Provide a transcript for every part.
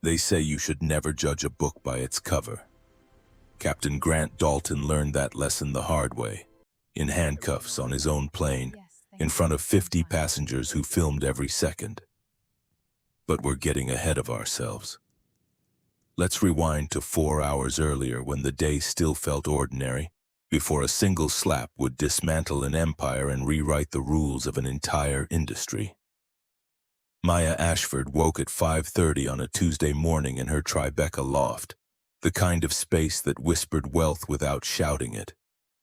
They say you should never judge a book by its cover. Captain Grant Dalton learned that lesson the hard way, in handcuffs on his own plane, in front of 50 passengers who filmed every second. But we're getting ahead of ourselves. Let's rewind to 4 hours earlier when the day still felt ordinary, before a single slap would dismantle an empire and rewrite the rules of an entire industry. Maya Ashford woke at 5:30 on a Tuesday morning in her Tribeca loft, the kind of space that whispered wealth without shouting it.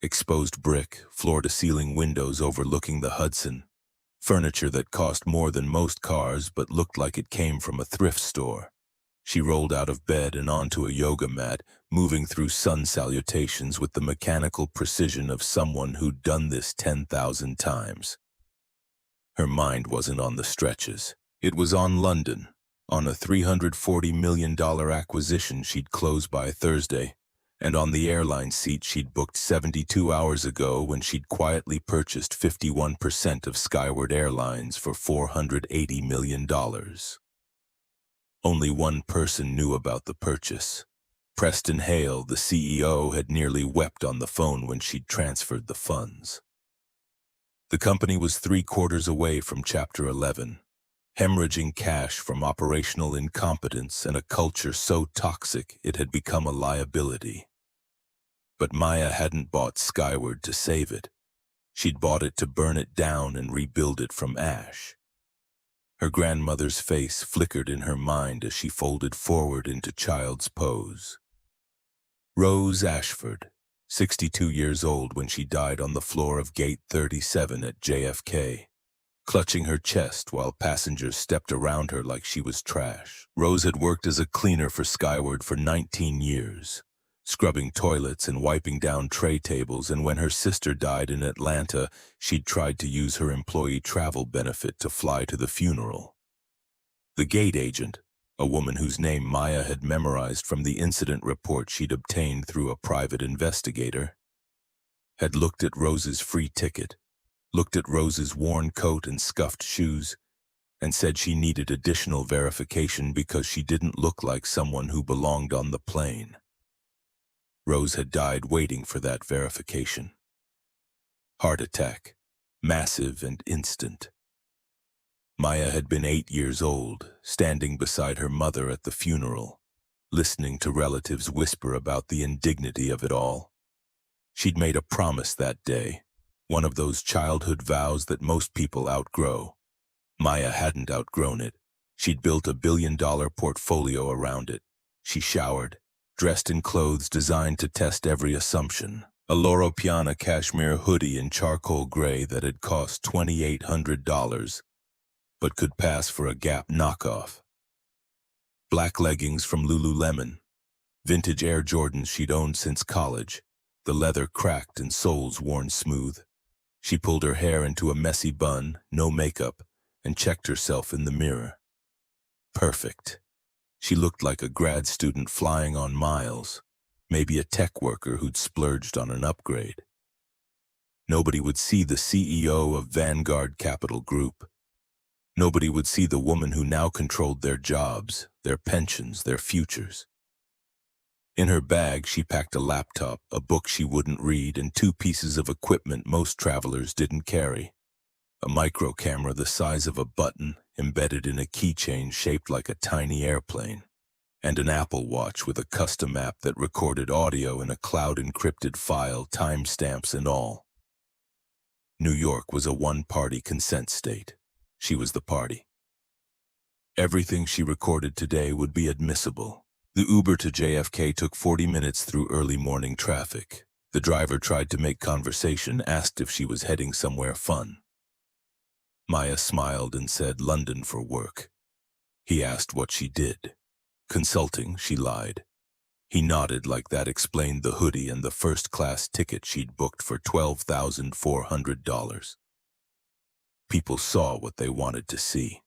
Exposed brick, floor-to-ceiling windows overlooking the Hudson, furniture that cost more than most cars but looked like it came from a thrift store. She rolled out of bed and onto a yoga mat, moving through sun salutations with the mechanical precision of someone who'd done this 10,000 times. Her mind wasn't on the stretches. It was on London, on a $340 million acquisition she'd closed by Thursday, and on the airline seat she'd booked 72 hours ago when she'd quietly purchased 51% of Skyward Airlines for $480 million. Only one person knew about the purchase. Preston Hale, the CEO, had nearly wept on the phone when she'd transferred the funds. The company was 3/4 away from Chapter 11, hemorrhaging cash from operational incompetence and a culture so toxic it had become a liability. But Maya hadn't bought Skyward to save it. She'd bought it to burn it down and rebuild it from ash. Her grandmother's face flickered in her mind as she folded forward into child's pose. Rose Ashford, 62 years old when she died on the floor of Gate 37 at JFK, clutching her chest while passengers stepped around her like she was trash. Rose had worked as a cleaner for Skyward for 19 years, scrubbing toilets and wiping down tray tables, and when her sister died in Atlanta, she'd tried to use her employee travel benefit to fly to the funeral. The gate agent, a woman whose name Maya had memorized from the incident report she'd obtained through a private investigator, had looked at Rose's free ticket, looked at Rose's worn coat and scuffed shoes, and said she needed additional verification because she didn't look like someone who belonged on the plane. Rose had died waiting for that verification. Heart attack, massive and instant. Maya had been 8 years old, standing beside her mother at the funeral, listening to relatives whisper about the indignity of it all. She'd made a promise that day, one of those childhood vows that most people outgrow. Maya hadn't outgrown it. She'd built $1 billion portfolio around it. She showered, dressed in clothes designed to test every assumption. A Loro Piana cashmere hoodie in charcoal gray that had cost $2,800, but could pass for a Gap knockoff. Black leggings from Lululemon, vintage Air Jordans she'd owned since college, the leather cracked and soles worn smooth. She pulled her hair into a messy bun, no makeup, and checked herself in the mirror. Perfect. She looked like a grad student flying on miles, maybe a tech worker who'd splurged on an upgrade. Nobody would see the CEO of Vanguard Capital Group. Nobody would see the woman who now controlled their jobs, their pensions, their futures. In her bag, she packed a laptop, a book she wouldn't read, and 2 pieces of equipment most travelers didn't carry. A micro camera the size of a button, embedded in a keychain shaped like a tiny airplane, and an Apple Watch with a custom app that recorded audio in a cloud-encrypted file, timestamps and all. New York was a one-party consent state. She was the party. Everything she recorded today would be admissible. The Uber to JFK took 40 minutes through early morning traffic. The driver tried to make conversation, asked if she was heading somewhere fun. Maya smiled and said London for work. He asked what she did. Consulting, she lied. He nodded like that explained the hoodie and the first-class ticket she'd booked for $12,400. People saw what they wanted to see.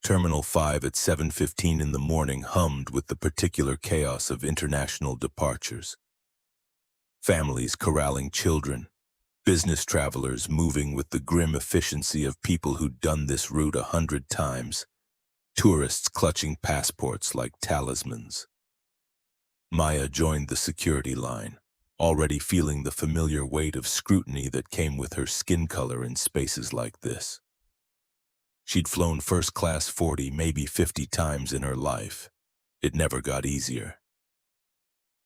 Terminal 5 at 7:15 in the morning hummed with the particular chaos of international departures. Families corralling children, business travelers moving with the grim efficiency of people who'd done this route 100 times, tourists clutching passports like talismans. Maya joined the security line, already feeling the familiar weight of scrutiny that came with her skin color in spaces like this. She'd flown first class 40, maybe 50 times in her life. It never got easier.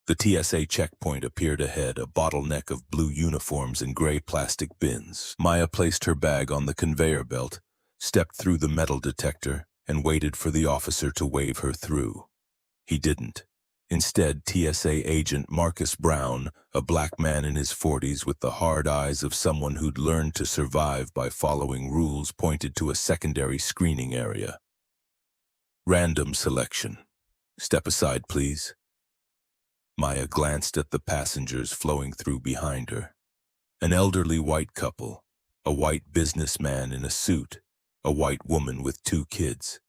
The TSA checkpoint appeared ahead, a bottleneck of blue uniforms and gray plastic bins. Maya placed her bag on the conveyor belt, stepped through the metal detector, and waited for the officer to wave her through. He didn't. Instead, TSA agent Marcus Brown, a black man in his 40s with the hard eyes of someone who'd learned to survive by following rules, pointed to a secondary screening area. Random selection. Step aside, please. Maya glanced at the passengers flowing through behind her. An elderly white couple, a white businessman in a suit, a white woman with 2 kids.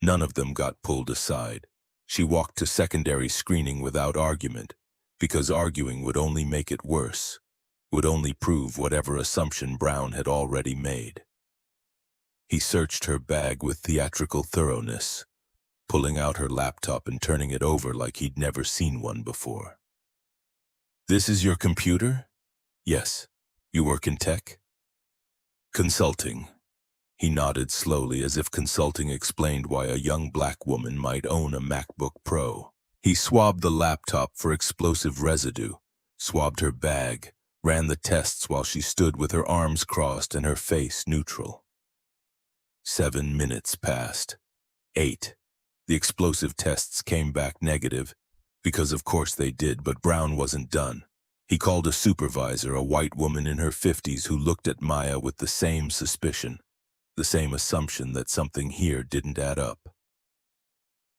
None of them got pulled aside. She walked to secondary screening without argument, because arguing would only make it worse, would only prove whatever assumption Brown had already made. He searched her bag with theatrical thoroughness, pulling out her laptop and turning it over like he'd never seen one before. "This is your computer?" "Yes. You work in tech?" "Consulting." He nodded slowly, as if consulting explained why a young black woman might own a MacBook Pro. He swabbed the laptop for explosive residue, swabbed her bag, ran the tests while she stood with her arms crossed and her face neutral. 7 minutes passed. 8. The explosive tests came back negative, because of course they did, but Brown wasn't done. He called a supervisor, a white woman in her 50s who looked at Maya with the same suspicion, the same assumption that something here didn't add up.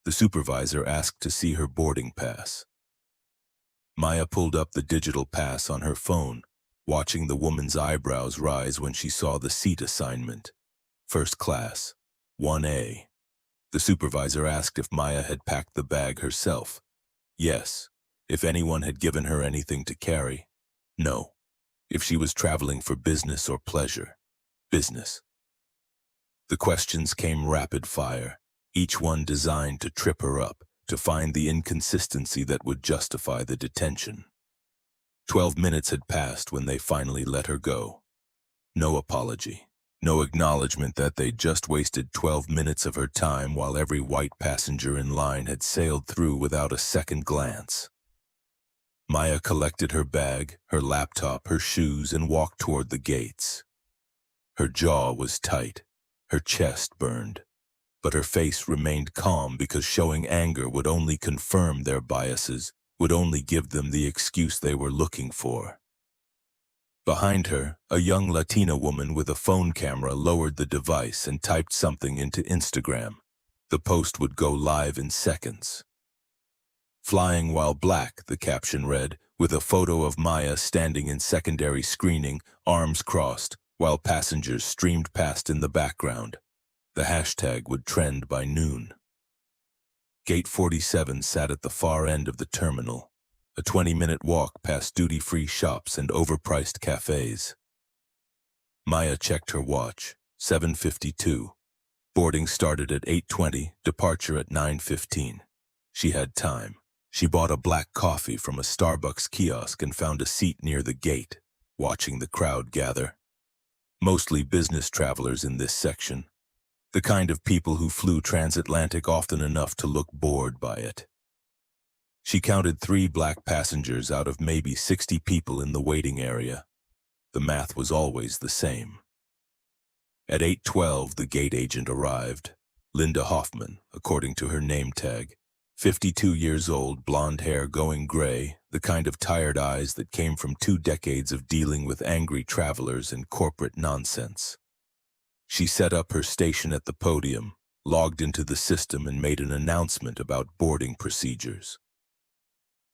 The supervisor asked to see her boarding pass. Maya pulled up the digital pass on her phone, watching the woman's eyebrows rise when she saw the seat assignment. First class, 1A. The supervisor asked if Maya had packed the bag herself. Yes. If anyone had given her anything to carry. No. If she was traveling for business or pleasure. Business. The questions came rapid fire, each one designed to trip her up, to find the inconsistency that would justify the detention. 12 minutes had passed when they finally let her go. No apology, no acknowledgement that they'd just wasted 12 minutes of her time while every white passenger in line had sailed through without a second glance. Maya collected her bag, her laptop, her shoes, and walked toward the gates. Her jaw was tight. Her chest burned, but her face remained calm because showing anger would only confirm their biases, would only give them the excuse they were looking for. Behind her, a young Latina woman with a phone camera lowered the device and typed something into Instagram. The post would go live in seconds. "Flying while black," the caption read, with a photo of Maya standing in secondary screening, arms crossed, while passengers streamed past in the background. The hashtag would trend by noon. Gate 47 sat at the far end of the terminal, a 20-minute walk past duty-free shops and overpriced cafes. Maya checked her watch, 7:52. Boarding started at 8:20, departure at 9:15. She had time. She bought a black coffee from a Starbucks kiosk and found a seat near the gate, watching the crowd gather. Mostly business travelers in this section, the kind of people who flew transatlantic often enough to look bored by it. She counted 3 black passengers out of maybe 60 people in the waiting area. The math was always the same. At 8:12, the gate agent arrived. Linda Hoffman, according to her name tag. 52 years old, blonde hair going gray, the kind of tired eyes that came from 2 decades of dealing with angry travelers and corporate nonsense. She set up her station at the podium, logged into the system, and made an announcement about boarding procedures.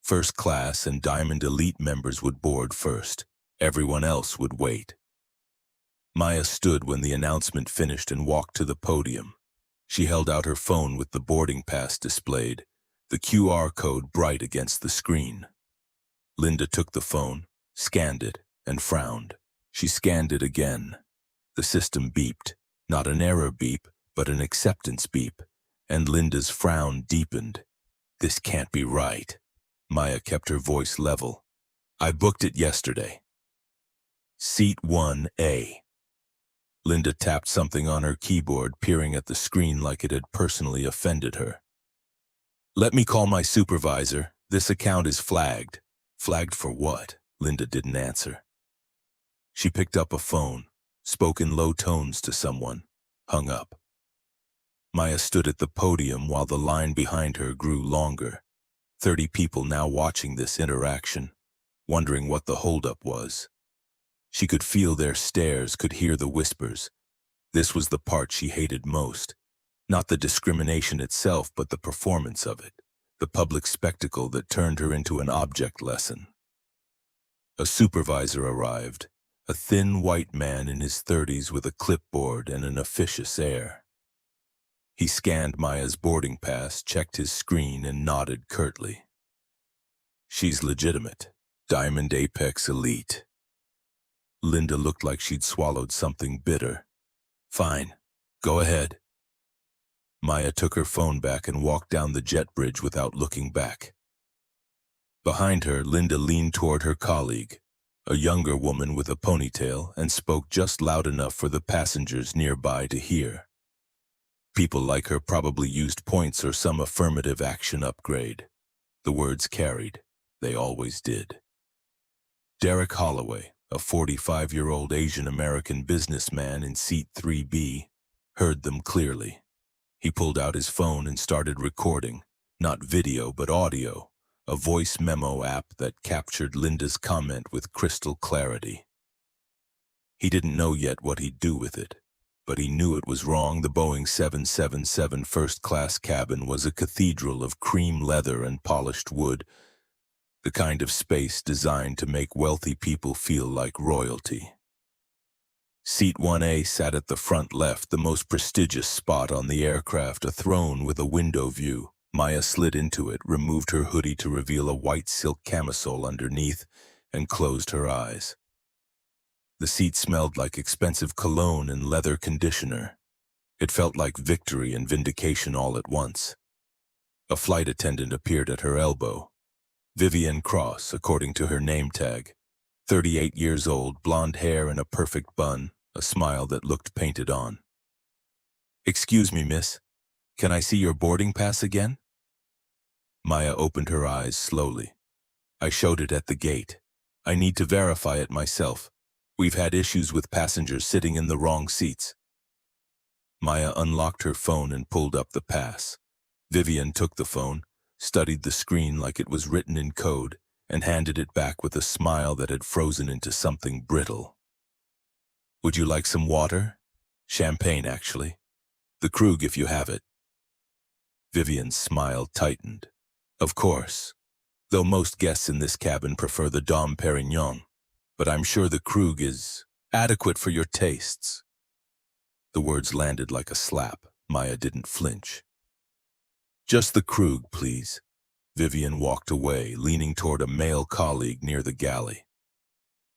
First class and Diamond Elite members would board first. Everyone else would wait. Maya stood when the announcement finished and walked to the podium. She held out her phone with the boarding pass displayed, the QR code bright against the screen. Linda took the phone, scanned it, and frowned. She scanned it again. The system beeped, not an error beep, but an acceptance beep, and Linda's frown deepened. This can't be right. Maya kept her voice level. I booked it yesterday. Seat 1A. Linda tapped something on her keyboard, peering at the screen like it had personally offended her. Let me call my supervisor. This account is flagged. Flagged for what? Linda didn't answer. She picked up a phone, spoke in low tones to someone, hung up. Maya stood at the podium while the line behind her grew longer. 30 people now watching this interaction, wondering what the holdup was. She could feel their stares, could hear the whispers. This was the part she hated most. Not the discrimination itself, but the performance of it. The public spectacle that turned her into an object lesson. A supervisor arrived, a thin white man in his 30s with a clipboard and an officious air. He scanned Maya's boarding pass, checked his screen, and nodded curtly. She's legitimate. Diamond Apex Elite. Linda looked like she'd swallowed something bitter. Fine, go ahead. Maya took her phone back and walked down the jet bridge without looking back. Behind her, Linda leaned toward her colleague, a younger woman with a ponytail, and spoke just loud enough for the passengers nearby to hear. People like her probably used points or some affirmative action upgrade. The words carried. They always did. Derek Holloway, a 45-year-old Asian-American businessman in seat 3B, heard them clearly. He pulled out his phone and started recording, not video but audio, a voice memo app that captured Linda's comment with crystal clarity. He didn't know yet what he'd do with it, but he knew it was wrong. The Boeing 777 first-class cabin was a cathedral of cream leather and polished wood, the kind of space designed to make wealthy people feel like royalty. Seat 1A sat at the front left, the most prestigious spot on the aircraft, a throne with a window view. Maya slid into it, removed her hoodie to reveal a white silk camisole underneath, and closed her eyes. The seat smelled like expensive cologne and leather conditioner. It felt like victory and vindication all at once. A flight attendant appeared at her elbow. Vivian Cross, according to her name tag. 38 years old, blonde hair in a perfect bun, a smile that looked painted on. Excuse me, miss. Can I see your boarding pass again? Maya opened her eyes slowly. I showed it at the gate. I need to verify it myself. We've had issues with passengers sitting in the wrong seats. Maya unlocked her phone and pulled up the pass. Vivian took the phone, studied the screen like it was written in code, and handed it back with a smile that had frozen into something brittle. Would you like some water? Champagne, actually. The Krug, if you have it. Vivian's smile tightened. Of course. Though most guests in this cabin prefer the Dom Perignon, but I'm sure the Krug is adequate for your tastes. The words landed like a slap. Maya didn't flinch. Just the Krug, please. Vivian walked away, leaning toward a male colleague near the galley.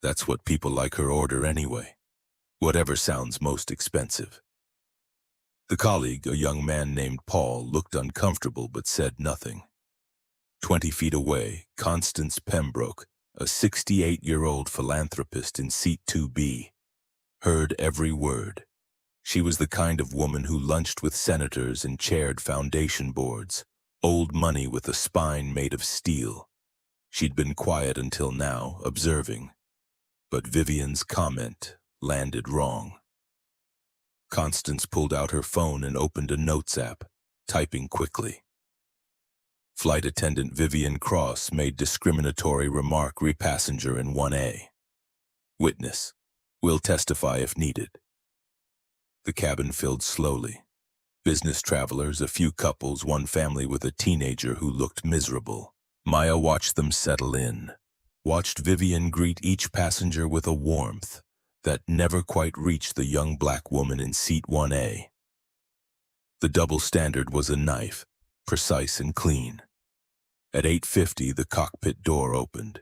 That's what people like her order anyway. Whatever sounds most expensive. The colleague, a young man named Paul, looked uncomfortable but said nothing. 20 feet away, Constance Pembroke, a 68-year-old philanthropist in seat 2B, heard every word. She was the kind of woman who lunched with senators and chaired foundation boards, old money with a spine made of steel. She'd been quiet until now, observing. But Vivian's comment landed wrong. Constance pulled out her phone and opened a notes app, typing quickly. Flight attendant Vivian Cross made discriminatory remark re passenger in 1A. Witness. Will testify if needed. The cabin filled slowly. Business travelers, a few couples, one family with a teenager who looked miserable. Maya watched them settle in. Watched Vivian greet each passenger with a warmth that never quite reached the young black woman in seat 1A. The double standard was a knife, precise and clean. At 8:50, the cockpit door opened.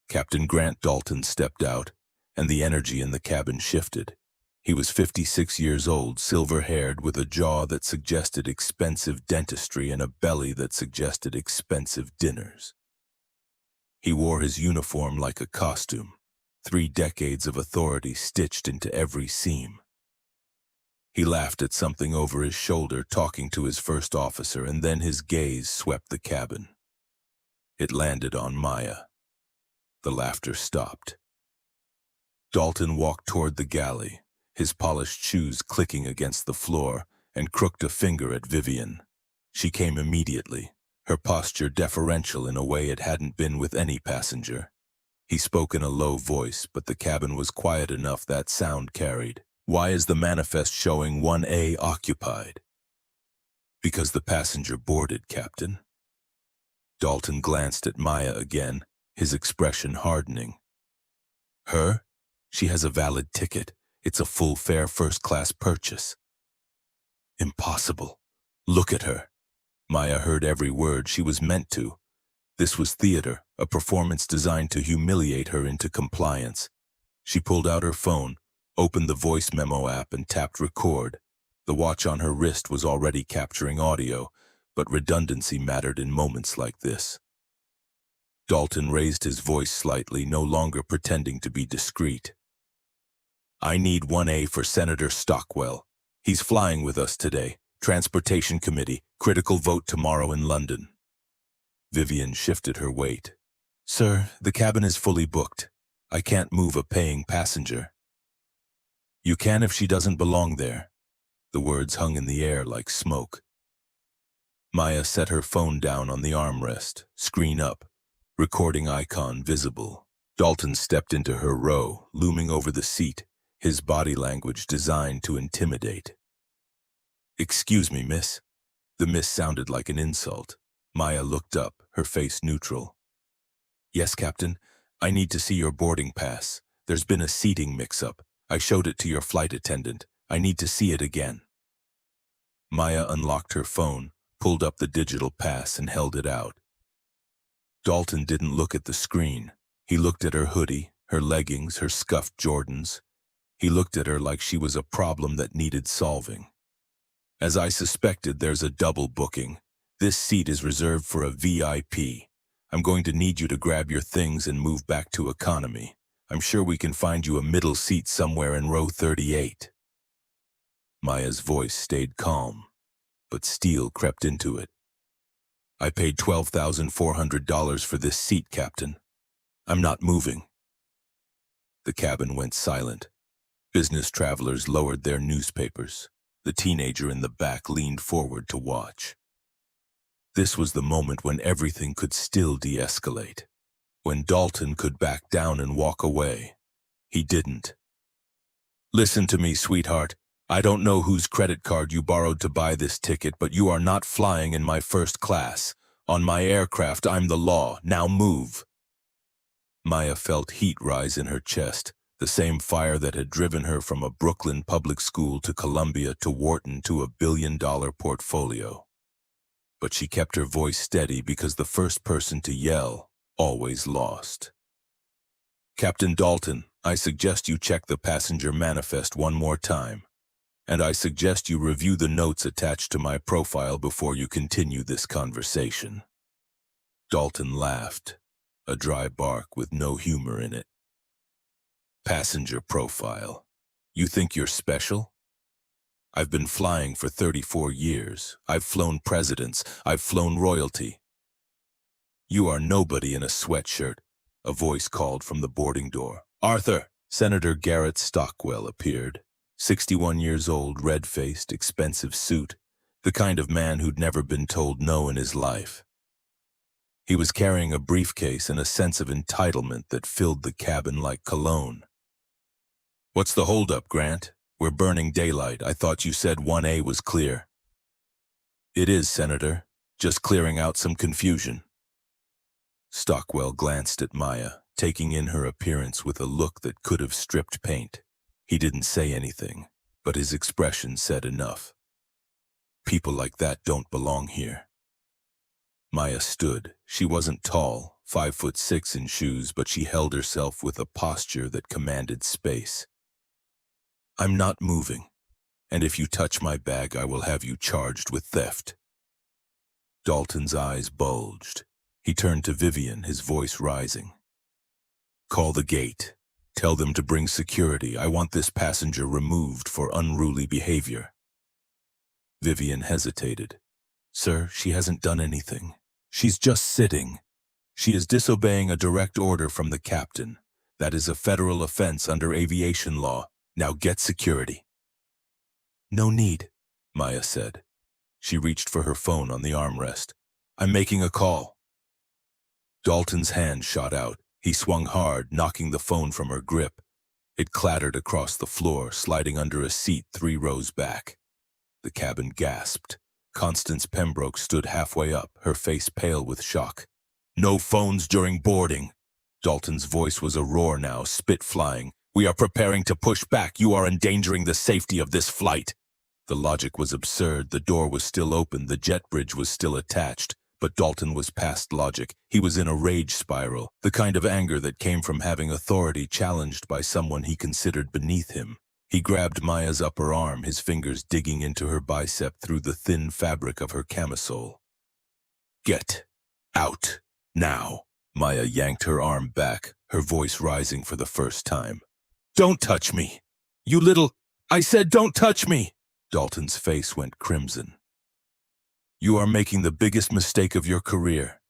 Captain Grant Dalton stepped out, and the energy in the cabin shifted. He was 56 years old, silver-haired, with a jaw that suggested expensive dentistry and a belly that suggested expensive dinners. He wore his uniform like a costume, 3 decades of authority stitched into every seam. He laughed at something over his shoulder, talking to his first officer, and then his gaze swept the cabin. It landed on Maya. The laughter stopped. Dalton walked toward the galley, his polished shoes clicking against the floor, and crooked a finger at Vivian. She came immediately, her posture deferential in a way it hadn't been with any passenger. He spoke in a low voice, but the cabin was quiet enough that sound carried. "Why is the manifest showing 1A occupied?" "Because the passenger boarded, Captain." Dalton glanced at Maya again, his expression hardening. "Her? She has a valid ticket. It's a full-fare first-class purchase." "Impossible. Look at her." Maya heard every word. She was meant to. This was theater, a performance designed to humiliate her into compliance. She pulled out her phone, opened the voice memo app, and tapped record. The watch on her wrist was already capturing audio, but redundancy mattered in moments like this. Dalton raised his voice slightly, no longer pretending to be discreet. "I need 1A for Senator Stockwell. He's flying with us today. Transportation Committee, critical vote tomorrow in London." Vivian shifted her weight. "Sir, the cabin is fully booked. I can't move a paying passenger." "You can if she doesn't belong there." The words hung in the air like smoke. Maya set her phone down on the armrest, screen up, recording icon visible. Dalton stepped into her row, looming over the seat, his body language designed to intimidate. "Excuse me, miss." The miss sounded like an insult. Maya looked up, her face neutral. "Yes, Captain. I need to see your boarding pass. There's been a seating mix-up. I showed it to your flight attendant. I need to see it again." Maya unlocked her phone, pulled up the digital pass, and held it out. Dalton didn't look at the screen. He looked at her hoodie, her leggings, her scuffed Jordans. He looked at her like she was a problem that needed solving. "As I suspected, there's a double booking. This seat is reserved for a VIP. I'm going to need you to grab your things and move back to economy. I'm sure we can find you a middle seat somewhere in row 38. Maya's voice stayed calm, but steel crept into it. "I paid $12,400 for this seat, Captain. I'm not moving." The cabin went silent. Business travelers lowered their newspapers. The teenager in the back leaned forward to watch. This was the moment when everything could still de-escalate, when Dalton could back down and walk away. He didn't. "Listen to me, sweetheart. I don't know whose credit card you borrowed to buy this ticket, but you are not flying in my first class. On my aircraft, I'm the law. Now move." Maya felt heat rise in her chest, the same fire that had driven her from a Brooklyn public school to Columbia to Wharton to a billion-dollar portfolio. But she kept her voice steady because the first person to yell always lost. "Captain Dalton, I suggest you check the passenger manifest one more time, and I suggest you review the notes attached to my profile before you continue this conversation." Dalton laughed, a dry bark with no humor in it. "Passenger profile. You think you're special? I've been flying for 34 years. I've flown presidents. I've flown royalty." "You are nobody in a sweatshirt," a voice called from the boarding door. "Arthur!" Senator Garrett Stockwell appeared, 61 years old, red-faced, expensive suit, the kind of man who'd never been told no in his life. He was carrying a briefcase and a sense of entitlement that filled the cabin like cologne. "What's the holdup, Grant? We're burning daylight. I thought you said 1A was clear." "It is, Senator. Just clearing out some confusion." Stockwell glanced at Maya, taking in her appearance with a look that could have stripped paint. He didn't say anything, but his expression said enough. "People like that don't belong here." Maya stood. She wasn't tall, 5'6" in shoes, but she held herself with a posture that commanded space. I'm not moving, and if you touch my bag, I will have you charged with theft. Dalton's eyes bulged. He turned to Vivian, his voice rising. Call the gate. Tell them to bring security. I want this passenger removed for unruly behavior. Vivian hesitated. Sir, she hasn't done anything. She's just sitting. She is disobeying a direct order from the captain. That is a federal offense under aviation law. Now get security. No need, Maya said. She reached for her phone on the armrest. I'm making a call. Dalton's hand shot out. He swung hard, knocking the phone from her grip. It clattered across the floor, sliding under a seat 3 rows back. The cabin gasped. Constance Pembroke stood halfway up, her face pale with shock. No phones during boarding. Dalton's voice was a roar now, spit flying. We are preparing to push back. You are endangering the safety of this flight. The logic was absurd. The door was still open. The jet bridge was still attached. But Dalton was past logic. He was in a rage spiral, the kind of anger that came from having authority challenged by someone he considered beneath him. He grabbed Maya's upper arm, his fingers digging into her bicep through the thin fabric of her camisole. Get out now. Maya yanked her arm back, her voice rising for the first time. Don't touch me. You little... I said don't touch me. Dalton's face went crimson. You are making the biggest mistake of your career.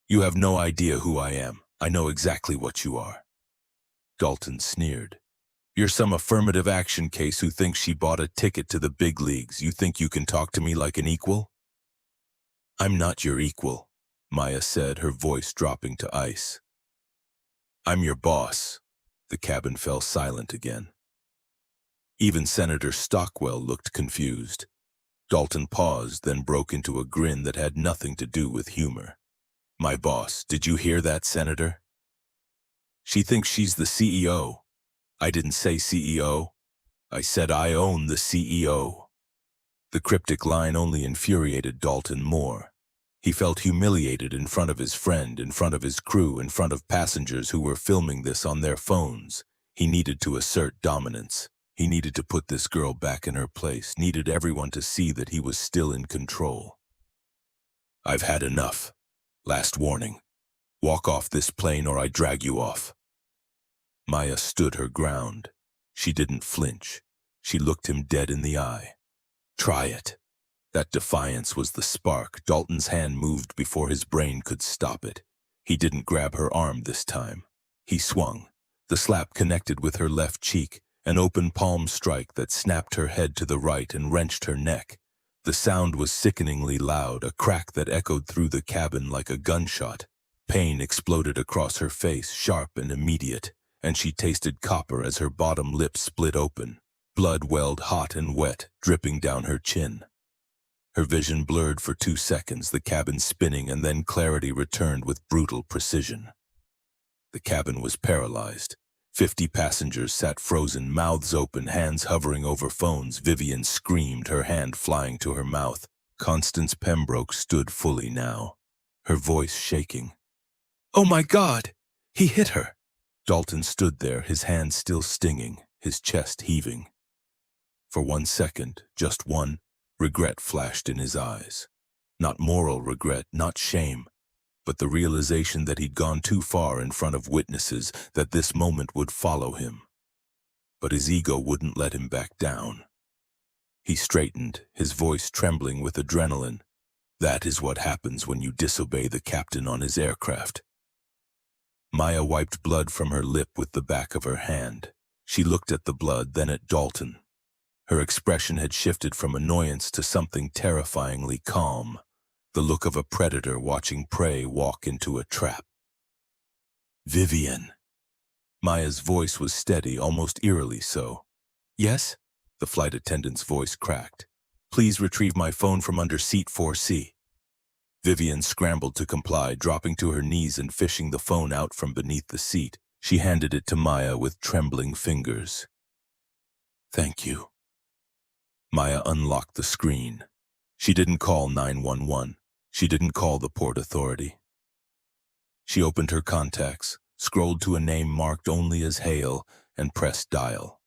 You have no idea who I am. I know exactly what you are. Dalton sneered. You're some affirmative action case who thinks she bought a ticket to the big leagues. You think you can talk to me like an equal? I'm not your equal, Maya said, her voice dropping to ice. I'm your boss. The cabin fell silent again. Even Senator Stockwell looked confused. Dalton paused, then broke into a grin that had nothing to do with humor. My boss, did you hear that, Senator? She thinks she's the CEO. I didn't say CEO. I said I own the CEO. The cryptic line only infuriated Dalton more. He felt humiliated in front of his friend, in front of his crew, in front of passengers who were filming this on their phones. He needed to assert dominance. He needed to put this girl back in her place, needed everyone to see that he was still in control. I've had enough. Last warning. Walk off this plane or I drag you off. Maya stood her ground. She didn't flinch. She looked him dead in the eye. Try it. That defiance was the spark. Dalton's hand moved before his brain could stop it. He didn't grab her arm this time. He swung. The slap connected with her left cheek, an open palm strike that snapped her head to the right and wrenched her neck. The sound was sickeningly loud, a crack that echoed through the cabin like a gunshot. Pain exploded across her face, sharp and immediate, and she tasted copper as her bottom lip split open. Blood welled hot and wet, dripping down her chin. Her vision blurred for 2 seconds, the cabin spinning, and then clarity returned with brutal precision. The cabin was paralyzed. 50 passengers sat frozen, mouths open, hands hovering over phones. Vivian screamed, her hand flying to her mouth. Constance Pembroke stood fully now, her voice shaking. Oh my God! He hit her! Dalton stood there, his hand still stinging, his chest heaving. For 1 second, just one, regret flashed in his eyes. Not moral regret, not shame, but the realization that he'd gone too far in front of witnesses, that this moment would follow him. But his ego wouldn't let him back down. He straightened, his voice trembling with adrenaline. That is what happens when you disobey the captain on his aircraft. Maya wiped blood from her lip with the back of her hand. She looked at the blood, then at Dalton. Her expression had shifted from annoyance to something terrifyingly calm. The look of a predator watching prey walk into a trap. Vivian. Maya's voice was steady, almost eerily so. Yes? The flight attendant's voice cracked. Please retrieve my phone from under seat 4C. Vivian scrambled to comply, dropping to her knees and fishing the phone out from beneath the seat. She handed it to Maya with trembling fingers. Thank you. Maya unlocked the screen. She didn't call 911. She didn't call the Port Authority. She opened her contacts, scrolled to a name marked only as Hale, and pressed dial.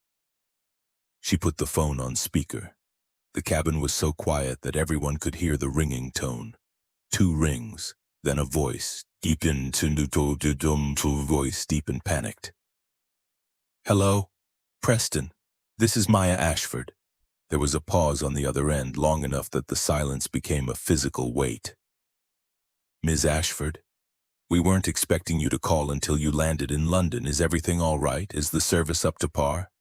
She put the phone on speaker. The cabin was so quiet that everyone could hear the ringing tone. 2 rings, then a voice, deep and panicked. "Hello? Preston. This is Maya Ashford." There was a pause on the other end, long enough that the silence became a physical weight. "Ms. Ashford? We weren't expecting you to call until you landed in London. Is everything all right? Is the service up to par?"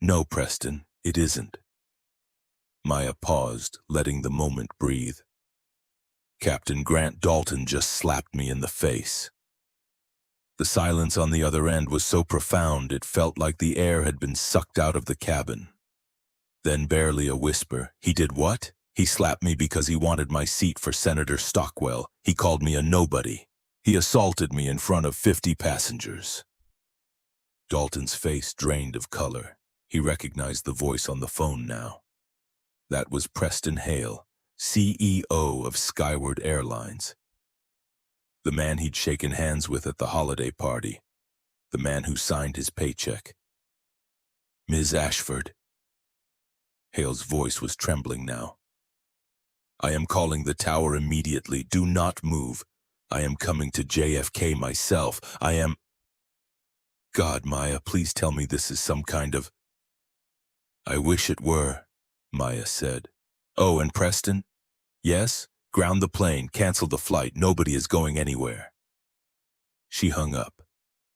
"No, Preston, it isn't." Maya paused, letting the moment breathe. "Captain Grant Dalton just slapped me in the face." The silence on the other end was so profound it felt like the air had been sucked out of the cabin. Then barely a whisper. "He did what? He slapped me because he wanted my seat for Senator Stockwell. He called me a nobody. He assaulted me in front of 50 passengers." Dalton's face drained of color. He recognized the voice on the phone now. That was Preston Hale, CEO of Skyward Airlines. The man he'd shaken hands with at the holiday party. The man who signed his paycheck. "Ms. Ashford." Hale's voice was trembling now. "I am calling the tower immediately. Do not move. I am coming to JFK myself. I am—" "God, Maya, please tell me this is some kind of—" "I wish it were," Maya said. "Oh, and Preston?" "Yes? Ground the plane, cancel the flight. Nobody is going anywhere." She hung up.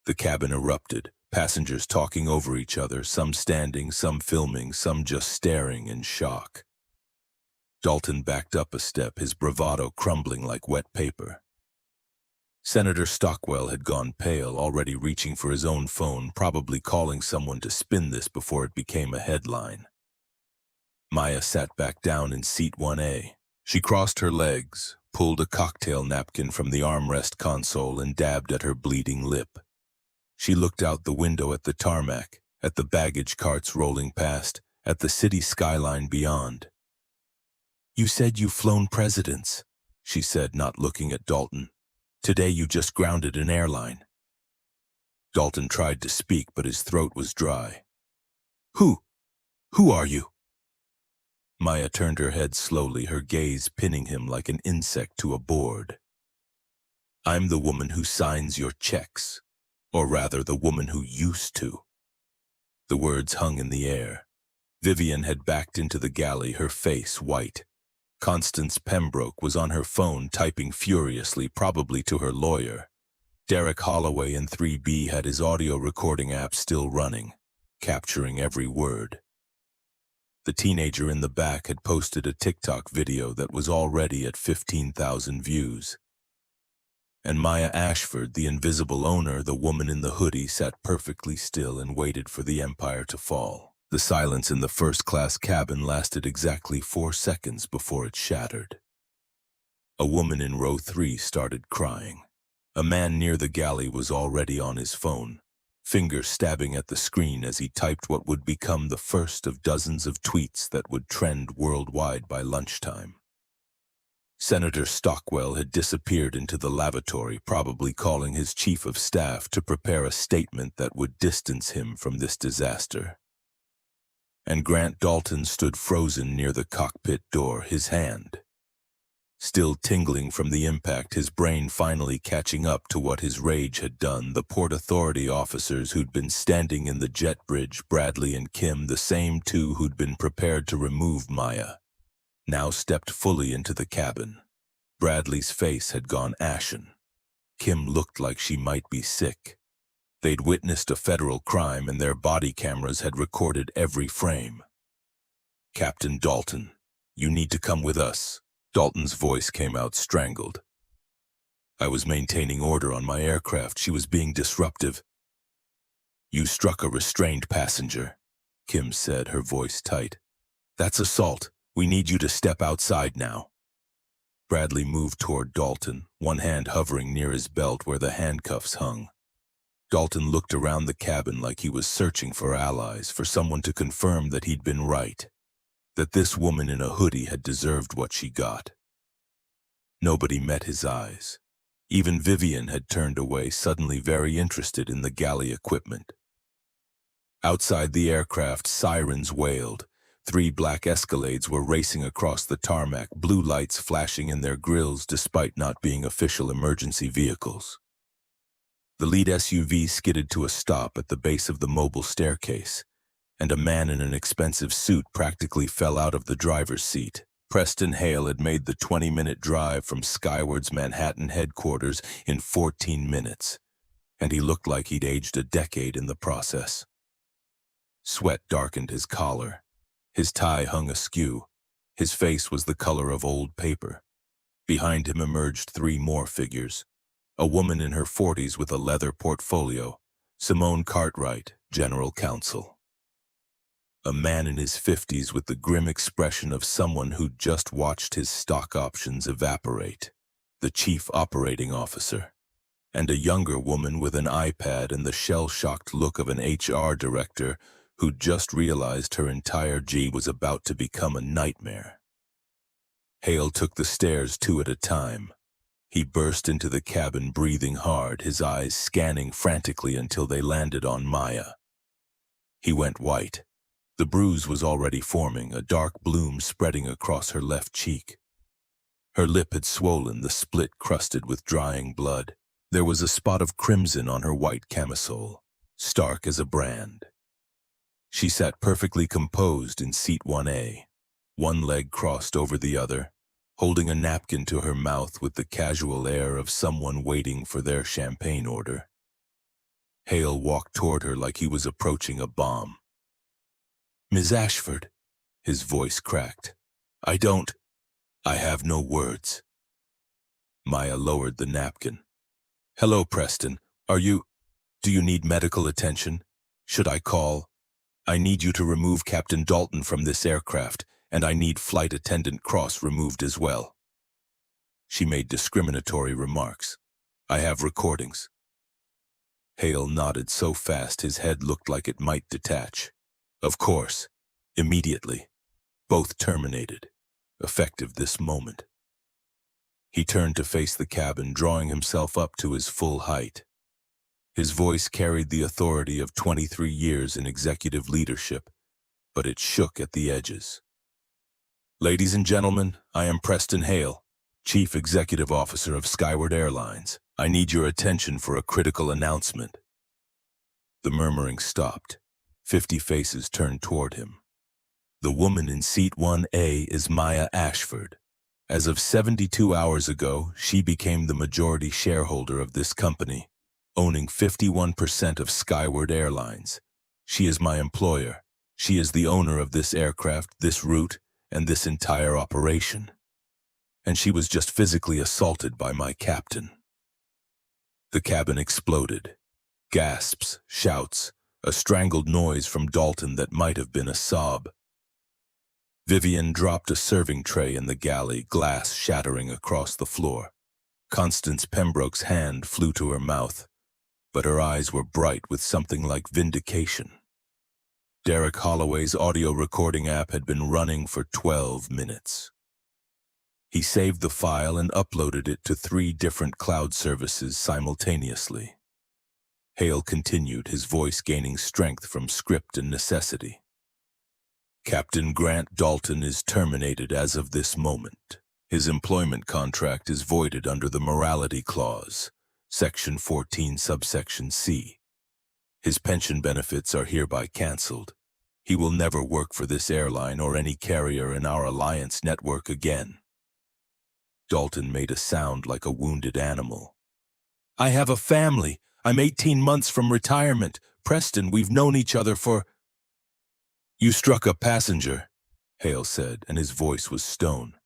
The cabin erupted, passengers talking over each other, some standing, some filming, some just staring in shock. Dalton backed up a step, his bravado crumbling like wet paper. Senator Stockwell had gone pale, already reaching for his own phone, probably calling someone to spin this before it became a headline. Maya sat back down in seat 1A. She crossed her legs, pulled a cocktail napkin from the armrest console and dabbed at her bleeding lip. She looked out the window at the tarmac, at the baggage carts rolling past, at the city skyline beyond. "You said you've flown presidents," she said, not looking at Dalton. "Today you just grounded an airline." Dalton tried to speak, but his throat was dry. Who are you?" Maya turned her head slowly, her gaze pinning him like an insect to a board. "I'm the woman who signs your checks, or rather the woman who used to." The words hung in the air. Vivian had backed into the galley, her face white. Constance Pembroke was on her phone typing furiously, probably to her lawyer. Derek Holloway in 3B had his audio recording app still running, capturing every word. The teenager in the back had posted a TikTok video that was already at 15,000 views. And Maya Ashford, the invisible owner, the woman in the hoodie, sat perfectly still and waited for the empire to fall. The silence in the first-class cabin lasted exactly 4 seconds before it shattered. A woman in row 3 started crying. A man near the galley was already on his phone, fingers stabbing at the screen as he typed what would become the first of dozens of tweets that would trend worldwide by lunchtime. Senator Stockwell had disappeared into the lavatory, probably calling his chief of staff to prepare a statement that would distance him from this disaster. And Grant Dalton stood frozen near the cockpit door, his hand still tingling from the impact, his brain finally catching up to what his rage had done. The Port Authority officers who'd been standing in the jet bridge, Bradley and Kim, the same two who'd been prepared to remove Maya, now stepped fully into the cabin. Bradley's face had gone ashen. Kim looked like she might be sick. They'd witnessed a federal crime and their body cameras had recorded every frame. "Captain Dalton, you need to come with us." Dalton's voice came out strangled. "I was maintaining order on my aircraft. She was being disruptive." "You struck a restrained passenger," Kim said, her voice tight. "That's assault. We need you to step outside now." Bradley moved toward Dalton, one hand hovering near his belt where the handcuffs hung. Dalton looked around the cabin like he was searching for allies, for someone to confirm that he'd been right, that this woman in a hoodie had deserved what she got. Nobody met his eyes. Even Vivian had turned away, suddenly very interested in the galley equipment. Outside the aircraft, sirens wailed. 3 black Escalades were racing across the tarmac, blue lights flashing in their grills despite not being official emergency vehicles. The lead SUV skidded to a stop at the base of the mobile staircase, and a man in an expensive suit practically fell out of the driver's seat. Preston Hale had made the 20-minute drive from Skyward's Manhattan headquarters in 14 minutes, and he looked like he'd aged a decade in the process. Sweat darkened his collar. His tie hung askew. His face was the color of old paper. Behind him emerged 3 more figures. A woman in her 40s with a leather portfolio, Simone Cartwright, General Counsel. A man in his 50s with the grim expression of someone who'd just watched his stock options evaporate, the Chief Operating Officer. And a younger woman with an iPad and the shell-shocked look of an HR director who'd just realized her entire G was about to become a nightmare. Hale took the stairs 2 at a time. He burst into the cabin breathing hard, his eyes scanning frantically until they landed on Maya. He went white. The bruise was already forming, a dark bloom spreading across her left cheek. Her lip had swollen, the split crusted with drying blood. There was a spot of crimson on her white camisole, stark as a brand. She sat perfectly composed in seat 1A, one leg crossed over the other, holding a napkin to her mouth with the casual air of someone waiting for their champagne order. Hale walked toward her like he was approaching a bomb. "Ms. Ashford," his voice cracked. I have no words." Maya lowered the napkin. "Hello, Preston. Do you need medical attention? Should I call? I need you to remove Captain Dalton from this aircraft, and I need Flight Attendant Cross removed as well." She made discriminatory remarks. "I have recordings." Hale nodded so fast his head looked like it might detach. "Of course. Immediately. Both terminated. Effective this moment." He turned to face the cabin, drawing himself up to his full height. His voice carried the authority of 23 years in executive leadership, but it shook at the edges. "Ladies and gentlemen, I am Preston Hale, Chief Executive Officer of Skyward Airlines. I need your attention for a critical announcement." The murmuring stopped. 50 faces turned toward him. The woman in seat 1A is Maya Ashford. As of 72 hours ago, she became the majority shareholder of this company, owning 51% of Skyward Airlines. She is my employer. She is the owner of this aircraft, this route, and this entire operation. And she was just physically assaulted by my captain. The cabin exploded. Gasps, shouts, a strangled noise from Dalton that might have been a sob. Vivian dropped a serving tray in the galley, glass shattering across the floor. Constance Pembroke's hand flew to her mouth, but her eyes were bright with something like vindication. Derek Holloway's audio recording app had been running for 12 minutes. He saved the file and uploaded it to 3 different cloud services simultaneously. Hale continued, his voice gaining strength from script and necessity. "Captain Grant Dalton is terminated as of this moment. His employment contract is voided under the Morality Clause, Section 14, subsection C. His pension benefits are hereby canceled. He will never work for this airline or any carrier in our alliance network again." Dalton made a sound like a wounded animal. "I have a family. I'm 18 months from retirement. Preston, we've known each other for—" "You struck a passenger," Hale said, and his voice was stone.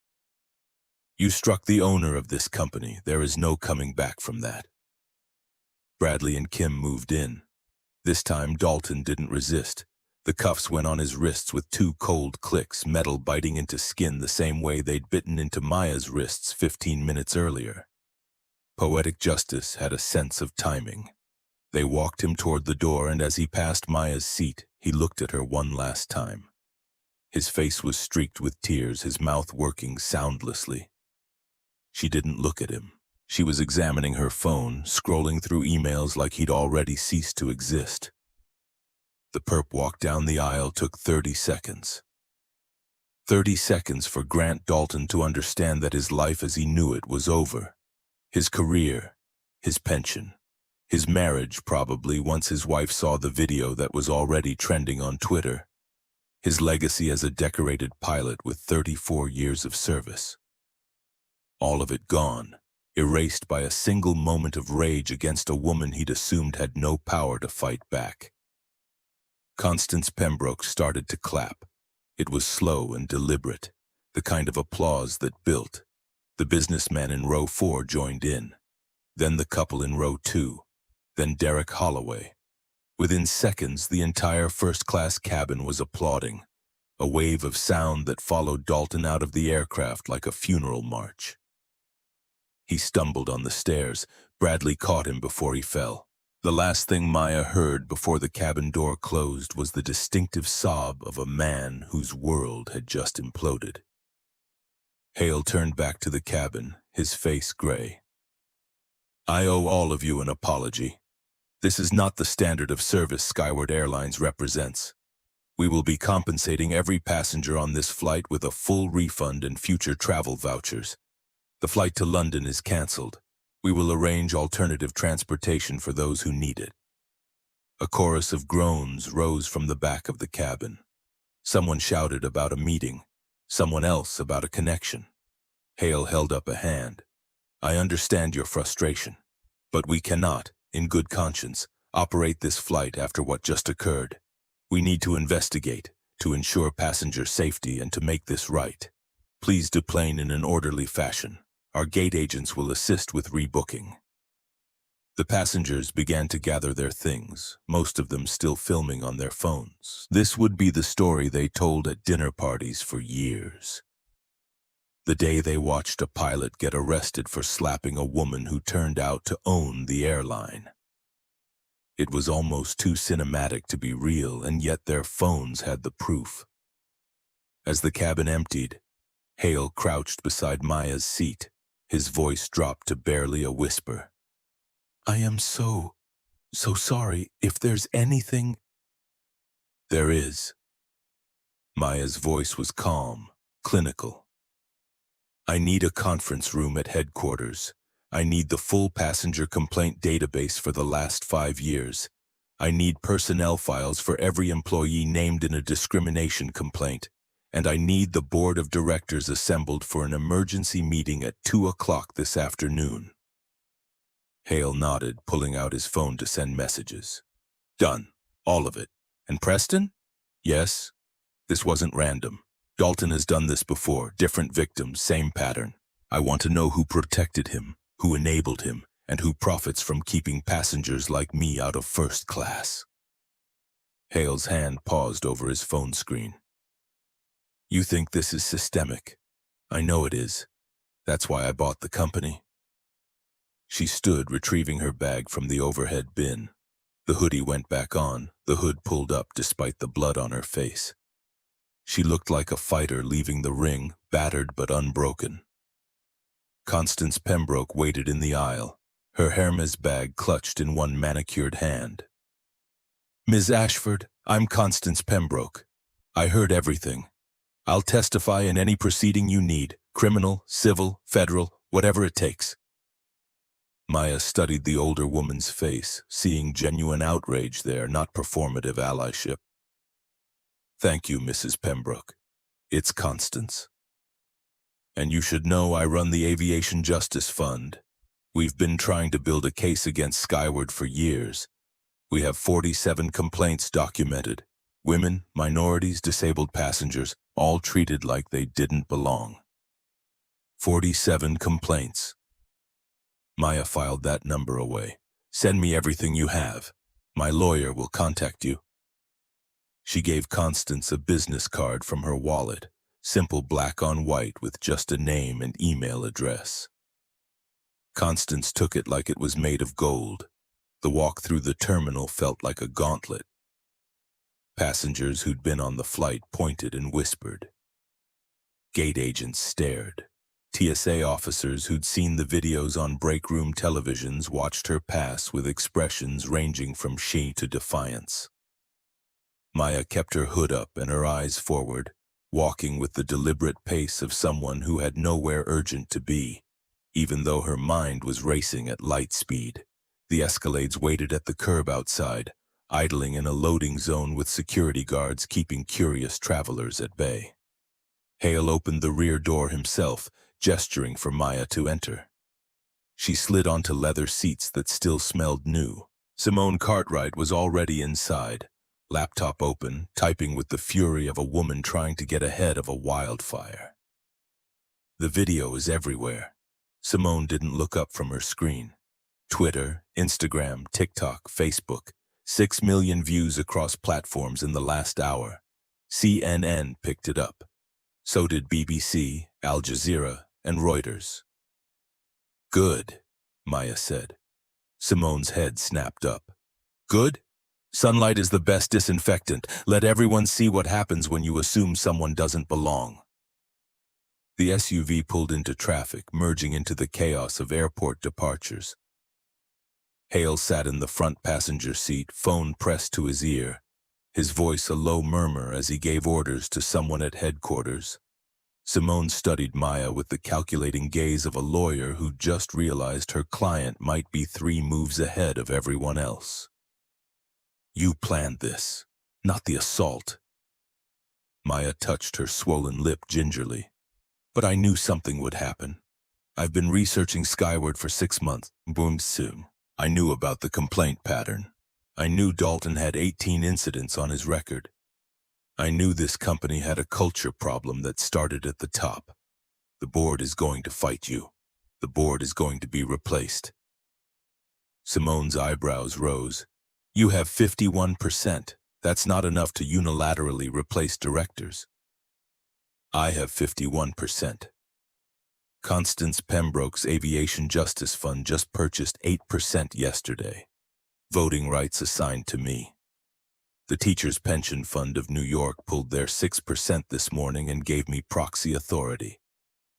"You struck the owner of this company. There is no coming back from that." Bradley and Kim moved in. This time, Dalton didn't resist. The cuffs went on his wrists with 2 cold clicks, metal biting into skin the same way they'd bitten into Maya's wrists 15 minutes earlier. Poetic justice had a sense of timing. They walked him toward the door, and as he passed Maya's seat, he looked at her one last time. His face was streaked with tears, his mouth working soundlessly. She didn't look at him. She was examining her phone, scrolling through emails like he'd already ceased to exist. The perp walk down the aisle took 30 seconds. 30 seconds for Grant Dalton to understand that his life as he knew it was over. His career, his pension, his marriage probably once his wife saw the video that was already trending on Twitter. His legacy as a decorated pilot with 34 years of service. All of it gone, erased by a single moment of rage against a woman he'd assumed had no power to fight back. Constance Pembroke started to clap. It was slow and deliberate, the kind of applause that built. The businessman in row 4 joined in, then the couple in row 2, then Derek Holloway. Within seconds, the entire first-class cabin was applauding, a wave of sound that followed Dalton out of the aircraft like a funeral march. He stumbled on the stairs. Bradley caught him before he fell. The last thing Maya heard before the cabin door closed was the distinctive sob of a man whose world had just imploded. Hale turned back to the cabin, his face gray. "I owe all of you an apology. This is not the standard of service Skyward Airlines represents. We will be compensating every passenger on this flight with a full refund and future travel vouchers. The flight to London is cancelled. We will arrange alternative transportation for those who need it." A chorus of groans rose from the back of the cabin. Someone shouted about a meeting, someone else about a connection. Hale held up a hand. "I understand your frustration, but we cannot, in good conscience, operate this flight after what just occurred. We need to investigate, to ensure passenger safety and to make this right. Please deplane in an orderly fashion. Our gate agents will assist with rebooking." The passengers began to gather their things, most of them still filming on their phones. This would be the story they told at dinner parties for years. The day they watched a pilot get arrested for slapping a woman who turned out to own the airline. It was almost too cinematic to be real, and yet their phones had the proof. As the cabin emptied, Hale crouched beside Maya's seat. His voice dropped to barely a whisper. "I am so sorry. If there's anything—" "There is." Maya's voice was calm, clinical. "I need a conference room at headquarters. I need the full passenger complaint database for the last 5 years. I need personnel files for every employee named in a discrimination complaint. And I need the board of directors assembled for an emergency meeting at 2 o'clock this afternoon." Hale nodded, pulling out his phone to send messages. "Done. All of it. And Preston?" "Yes. This wasn't random. Dalton has done this before. Different victims, same pattern. I want to know who protected him, who enabled him, and who profits from keeping passengers like me out of first class." Hale's hand paused over his phone screen. "You think this is systemic? I know it is. That's why I bought the company." She stood, retrieving her bag from the overhead bin. The hoodie went back on, the hood pulled up despite the blood on her face. She looked like a fighter leaving the ring, battered but unbroken. Constance Pembroke waited in the aisle, her Hermes bag clutched in one manicured hand. "Ms. Ashford, I'm Constance Pembroke. I heard everything. I'll testify in any proceeding you need, criminal, civil, federal, whatever it takes." Maya studied the older woman's face, seeing genuine outrage there, not performative allyship. "Thank you, Mrs. Pembroke. It's Constance. And you should know I run the Aviation Justice Fund. We've been trying to build a case against Skyward for years. We have 47 complaints documented. Women, minorities, disabled passengers, all treated like they didn't belong. 47 complaints." Maya filed that number away. "Send me everything you have. My lawyer will contact you." She gave Constance a business card from her wallet, simple black on white with just a name and email address. Constance took it like it was made of gold. The walk through the terminal felt like a gauntlet. Passengers who'd been on the flight pointed and whispered. Gate agents stared. TSA officers who'd seen the videos on break room televisions watched her pass with expressions ranging from she to defiance. Maya kept her hood up and her eyes forward, walking with the deliberate pace of someone who had nowhere urgent to be, even though her mind was racing at light speed. The Escalades waited at the curb outside, idling in a loading zone with security guards keeping curious travelers at bay. Hale opened the rear door himself, gesturing for Maya to enter. She slid onto leather seats that still smelled new. Simone Cartwright was already inside, laptop open, typing with the fury of a woman trying to get ahead of a wildfire. The video is everywhere. Simone didn't look up from her screen. Twitter, Instagram, TikTok, Facebook. 6 million views across platforms in the last hour. CNN picked it up. So did BBC, Al Jazeera, and Reuters. Good, Maya said. Simone's head snapped up. Good? Sunlight is the best disinfectant. Let everyone see what happens when you assume someone doesn't belong. The SUV pulled into traffic, merging into the chaos of airport departures. Hale sat in the front passenger seat, phone pressed to his ear, his voice a low murmur as he gave orders to someone at headquarters. Simone studied Maya with the calculating gaze of a lawyer who just realized her client might be 3 moves ahead of everyone else. You planned this, not the assault. Maya touched her swollen lip gingerly. But I knew something would happen. I've been researching Skyward for 6 months. Boom soon. I knew about the complaint pattern. I knew Dalton had 18 incidents on his record. I knew this company had a culture problem that started at the top. The board is going to fight you. The board is going to be replaced. Simone's eyebrows rose. You have 51%. That's not enough to unilaterally replace directors. I have 51%. Constance Pembroke's Aviation Justice Fund just purchased 8% yesterday. Voting rights assigned to me. The Teachers' Pension Fund of New York pulled their 6% this morning and gave me proxy authority.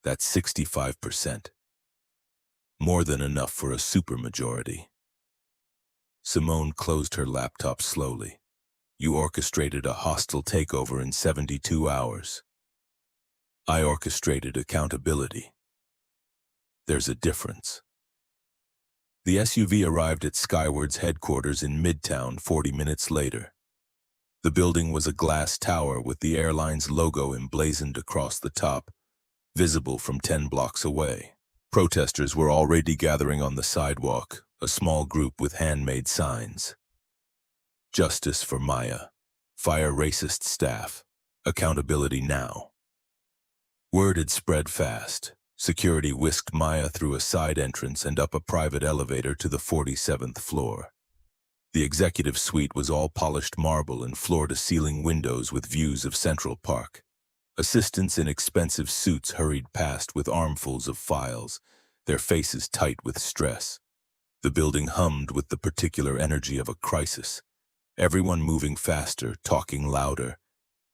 That's 65%. More than enough for a supermajority. Simone closed her laptop slowly. You orchestrated a hostile takeover in 72 hours. I orchestrated accountability. There's a difference. The SUV arrived at Skyward's headquarters in Midtown 40 minutes later. The building was a glass tower with the airline's logo emblazoned across the top, visible from 10 blocks away. Protesters were already gathering on the sidewalk, a small group with handmade signs. Justice for Maya. Fire racist staff. Accountability now. Word had spread fast. Security whisked Maya through a side entrance and up a private elevator to the 47th floor. The executive suite was all polished marble and floor-to-ceiling windows with views of Central Park. Assistants in expensive suits hurried past with armfuls of files, their faces tight with stress. The building hummed with the particular energy of a crisis. Everyone moving faster, talking louder,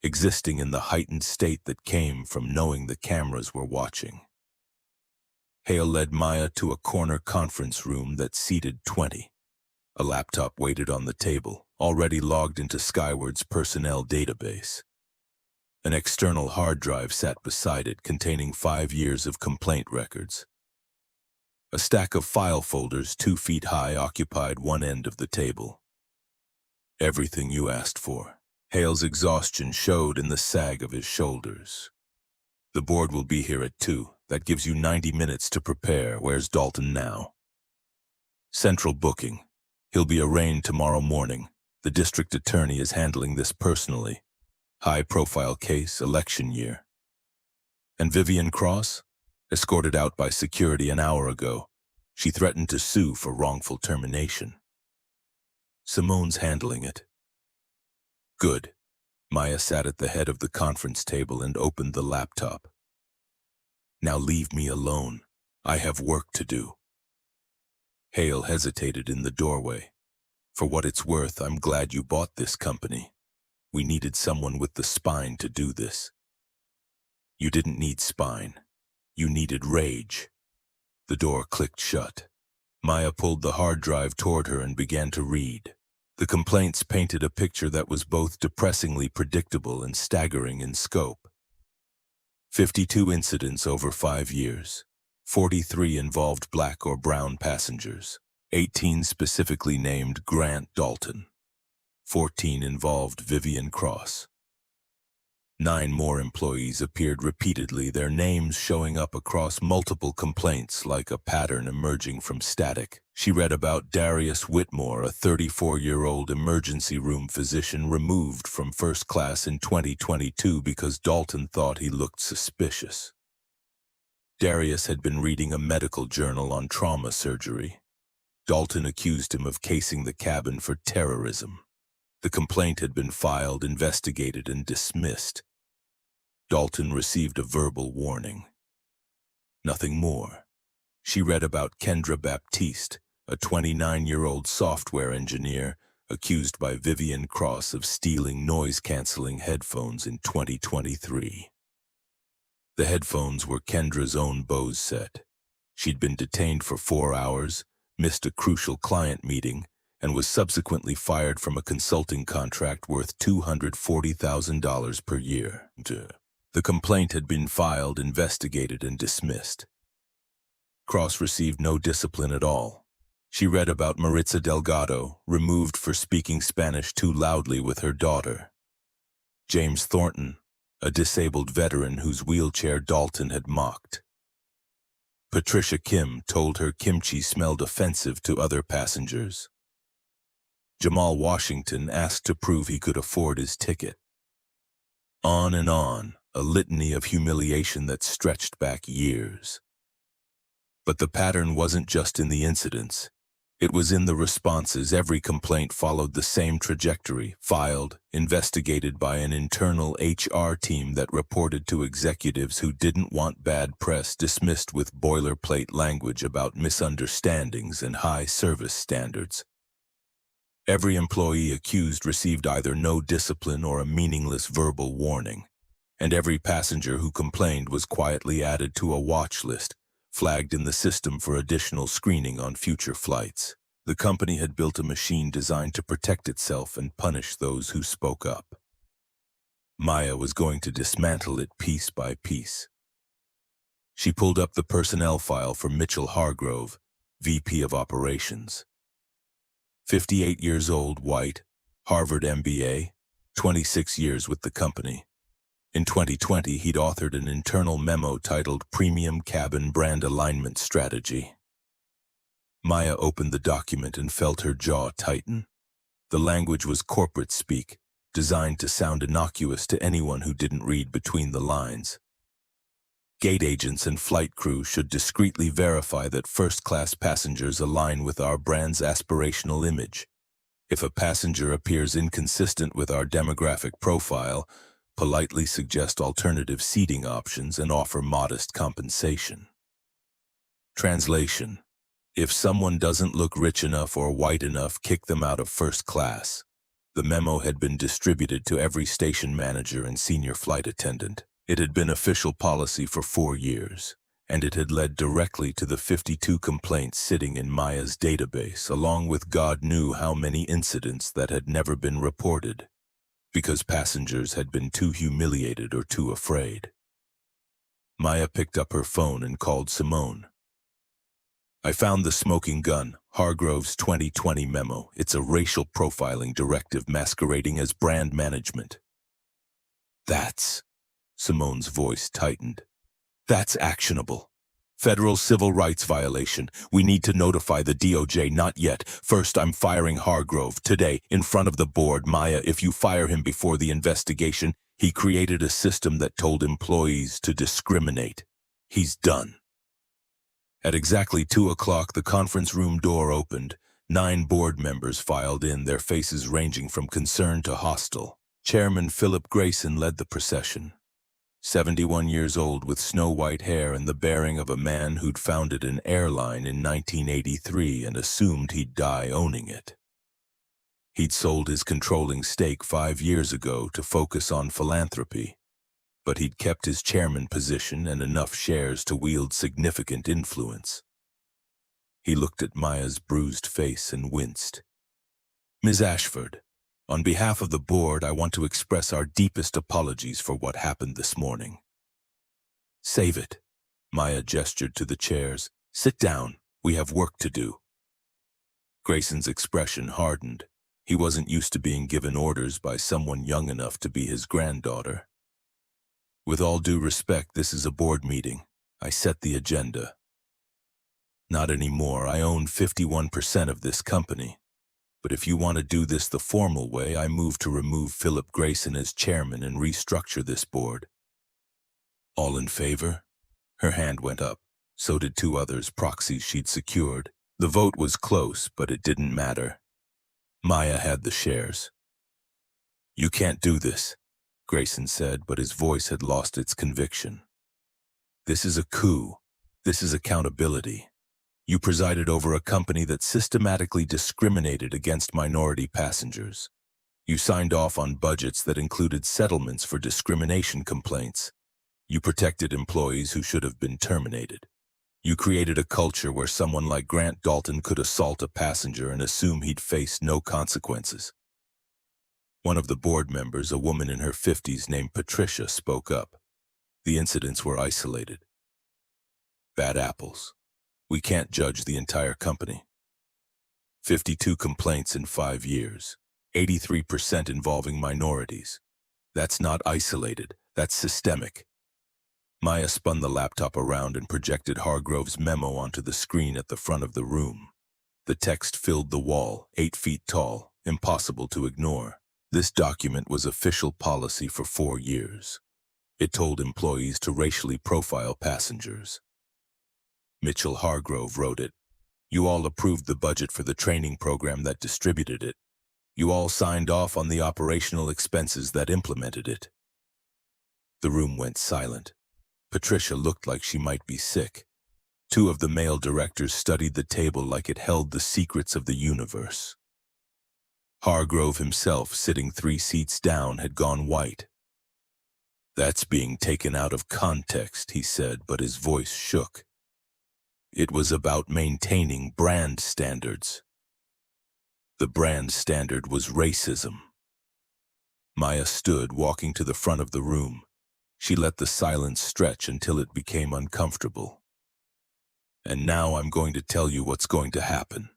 existing in the heightened state that came from knowing the cameras were watching. Hale led Maya to a corner conference room that seated 20. A laptop waited on the table, already logged into Skyward's personnel database. An external hard drive sat beside it containing 5 years of complaint records. A stack of file folders 2 feet high occupied one end of the table. Everything you asked for. Hale's exhaustion showed in the sag of his shoulders. The board will be here at 2. That gives you 90 minutes to prepare. Where's Dalton now? Central booking. He'll be arraigned tomorrow morning. The district attorney is handling this personally. High-profile case, election year. And Vivian Cross? Escorted out by security an hour ago. She threatened to sue for wrongful termination. Simone's handling it. Good. Maya sat at the head of the conference table and opened the laptop. Now leave me alone. I have work to do. Hale hesitated in the doorway. For what it's worth, I'm glad you bought this company. We needed someone with the spine to do this. You didn't need spine. You needed rage. The door clicked shut. Maya pulled the hard drive toward her and began to read. The complaints painted a picture that was both depressingly predictable and staggering in scope. 52 incidents over 5 years. 43 involved black or brown passengers. 18 specifically named Grant Dalton. 14 involved Vivian Cross. 9 more employees appeared repeatedly, their names showing up across multiple complaints like a pattern emerging from static. She read about Darius Whitmore, a 34-year-old emergency room physician removed from first class in 2022 because Dalton thought he looked suspicious. Darius had been reading a medical journal on trauma surgery. Dalton accused him of casing the cabin for terrorism. The complaint had been filed, investigated, and dismissed. Dalton received a verbal warning. Nothing more. She read about Kendra Baptiste, a 29-year-old software engineer accused by Vivian Cross of stealing noise-canceling headphones in 2023. The headphones were Kendra's own Bose set. She'd been detained for 4 hours, missed a crucial client meeting, and was subsequently fired from a consulting contract worth $240,000 per year. The complaint had been filed, investigated, and dismissed. Cross received no discipline at all. She read about Maritza Delgado, removed for speaking Spanish too loudly with her daughter. James Thornton, a disabled veteran whose wheelchair Dalton had mocked. Patricia Kim told her kimchi smelled offensive to other passengers. Jamal Washington asked to prove he could afford his ticket. On and on, a litany of humiliation that stretched back years. But the pattern wasn't just in the incidents. It was in the responses. Every complaint followed the same trajectory, filed, investigated by an internal HR team that reported to executives who didn't want bad press, dismissed with boilerplate language about misunderstandings and high service standards. Every employee accused received either no discipline or a meaningless verbal warning, and every passenger who complained was quietly added to a watch list, flagged in the system for additional screening on future flights. The company had built a machine designed to protect itself and punish those who spoke up. Maya was going to dismantle it piece by piece. She pulled up the personnel file for Mitchell Hargrove, VP of Operations. 58 years old, white, Harvard MBA, 26 years with the company. In 2020, he'd authored an internal memo titled Premium Cabin Brand Alignment Strategy. Maya opened the document and felt her jaw tighten. The language was corporate speak, designed to sound innocuous to anyone who didn't read between the lines. Gate agents and flight crew should discreetly verify that first-class passengers align with our brand's aspirational image. If a passenger appears inconsistent with our demographic profile, politely suggest alternative seating options and offer modest compensation. Translation: if someone doesn't look rich enough or white enough, kick them out of first class. The memo had been distributed to every station manager and senior flight attendant. It had been official policy for 4 years, and it had led directly to the 52 complaints sitting in Maya's database, along with God knew how many incidents that had never been reported, because passengers had been too humiliated or too afraid. Maya picked up her phone and called Simone. I found the smoking gun, Hargrove's 2020 memo. It's a racial profiling directive masquerading as brand management. That's... Simone's voice tightened. That's actionable. Federal civil rights violation. We need to notify the DOJ. Not yet. First, I'm firing Hargrove today in front of the board. Maya, if you fire him before the investigation, he created a system that told employees to discriminate. He's done. At exactly 2 o'clock, the conference room door opened. 9 board members filed in, their faces ranging from concerned to hostile. Chairman Philip Grayson led the procession. 71 years old with snow-white hair and the bearing of a man who'd founded an airline in 1983 and assumed he'd die owning it. He'd sold his controlling stake 5 years ago to focus on philanthropy, but he'd kept his chairman position and enough shares to wield significant influence. He looked at Maya's bruised face and winced. Ms. Ashford, on behalf of the board, I want to express our deepest apologies for what happened this morning. Save it. Maya gestured to the chairs. Sit down. We have work to do. Grayson's expression hardened. He wasn't used to being given orders by someone young enough to be his granddaughter. With all due respect, this is a board meeting. I set the agenda. Not anymore. I own 51% of this company. But if you want to do this the formal way, I move to remove Philip Grayson as chairman and restructure this board. All in favor? Her hand went up. So did two others, proxies she'd secured. The vote was close, but it didn't matter. Maya had the shares. You can't do this, Grayson said, but his voice had lost its conviction. This is a coup. This is accountability. You presided over a company that systematically discriminated against minority passengers. You signed off on budgets that included settlements for discrimination complaints. You protected employees who should have been terminated. You created a culture where someone like Grant Dalton could assault a passenger and assume he'd face no consequences. One of the board members, a woman in her 50s named Patricia, spoke up. The incidents were isolated. Bad apples. We can't judge the entire company. 52 complaints in 5 years, 83% involving minorities. That's not isolated, that's systemic. Maya spun the laptop around and projected Hargrove's memo onto the screen at the front of the room. The text filled the wall, 8 feet tall, impossible to ignore. This document was official policy for 4 years. It told employees to racially profile passengers. Mitchell Hargrove wrote it. You all approved the budget for the training program that distributed it. You all signed off on the operational expenses that implemented it. The room went silent. Patricia looked like she might be sick. Two of the male directors studied the table like it held the secrets of the universe. Hargrove himself, sitting 3 seats down, had gone white. That's being taken out of context, he said, but his voice shook. It was about maintaining brand standards. The brand standard was racism. Maya stood, walking to the front of the room. She let the silence stretch until it became uncomfortable. And now I'm going to tell you what's going to happen.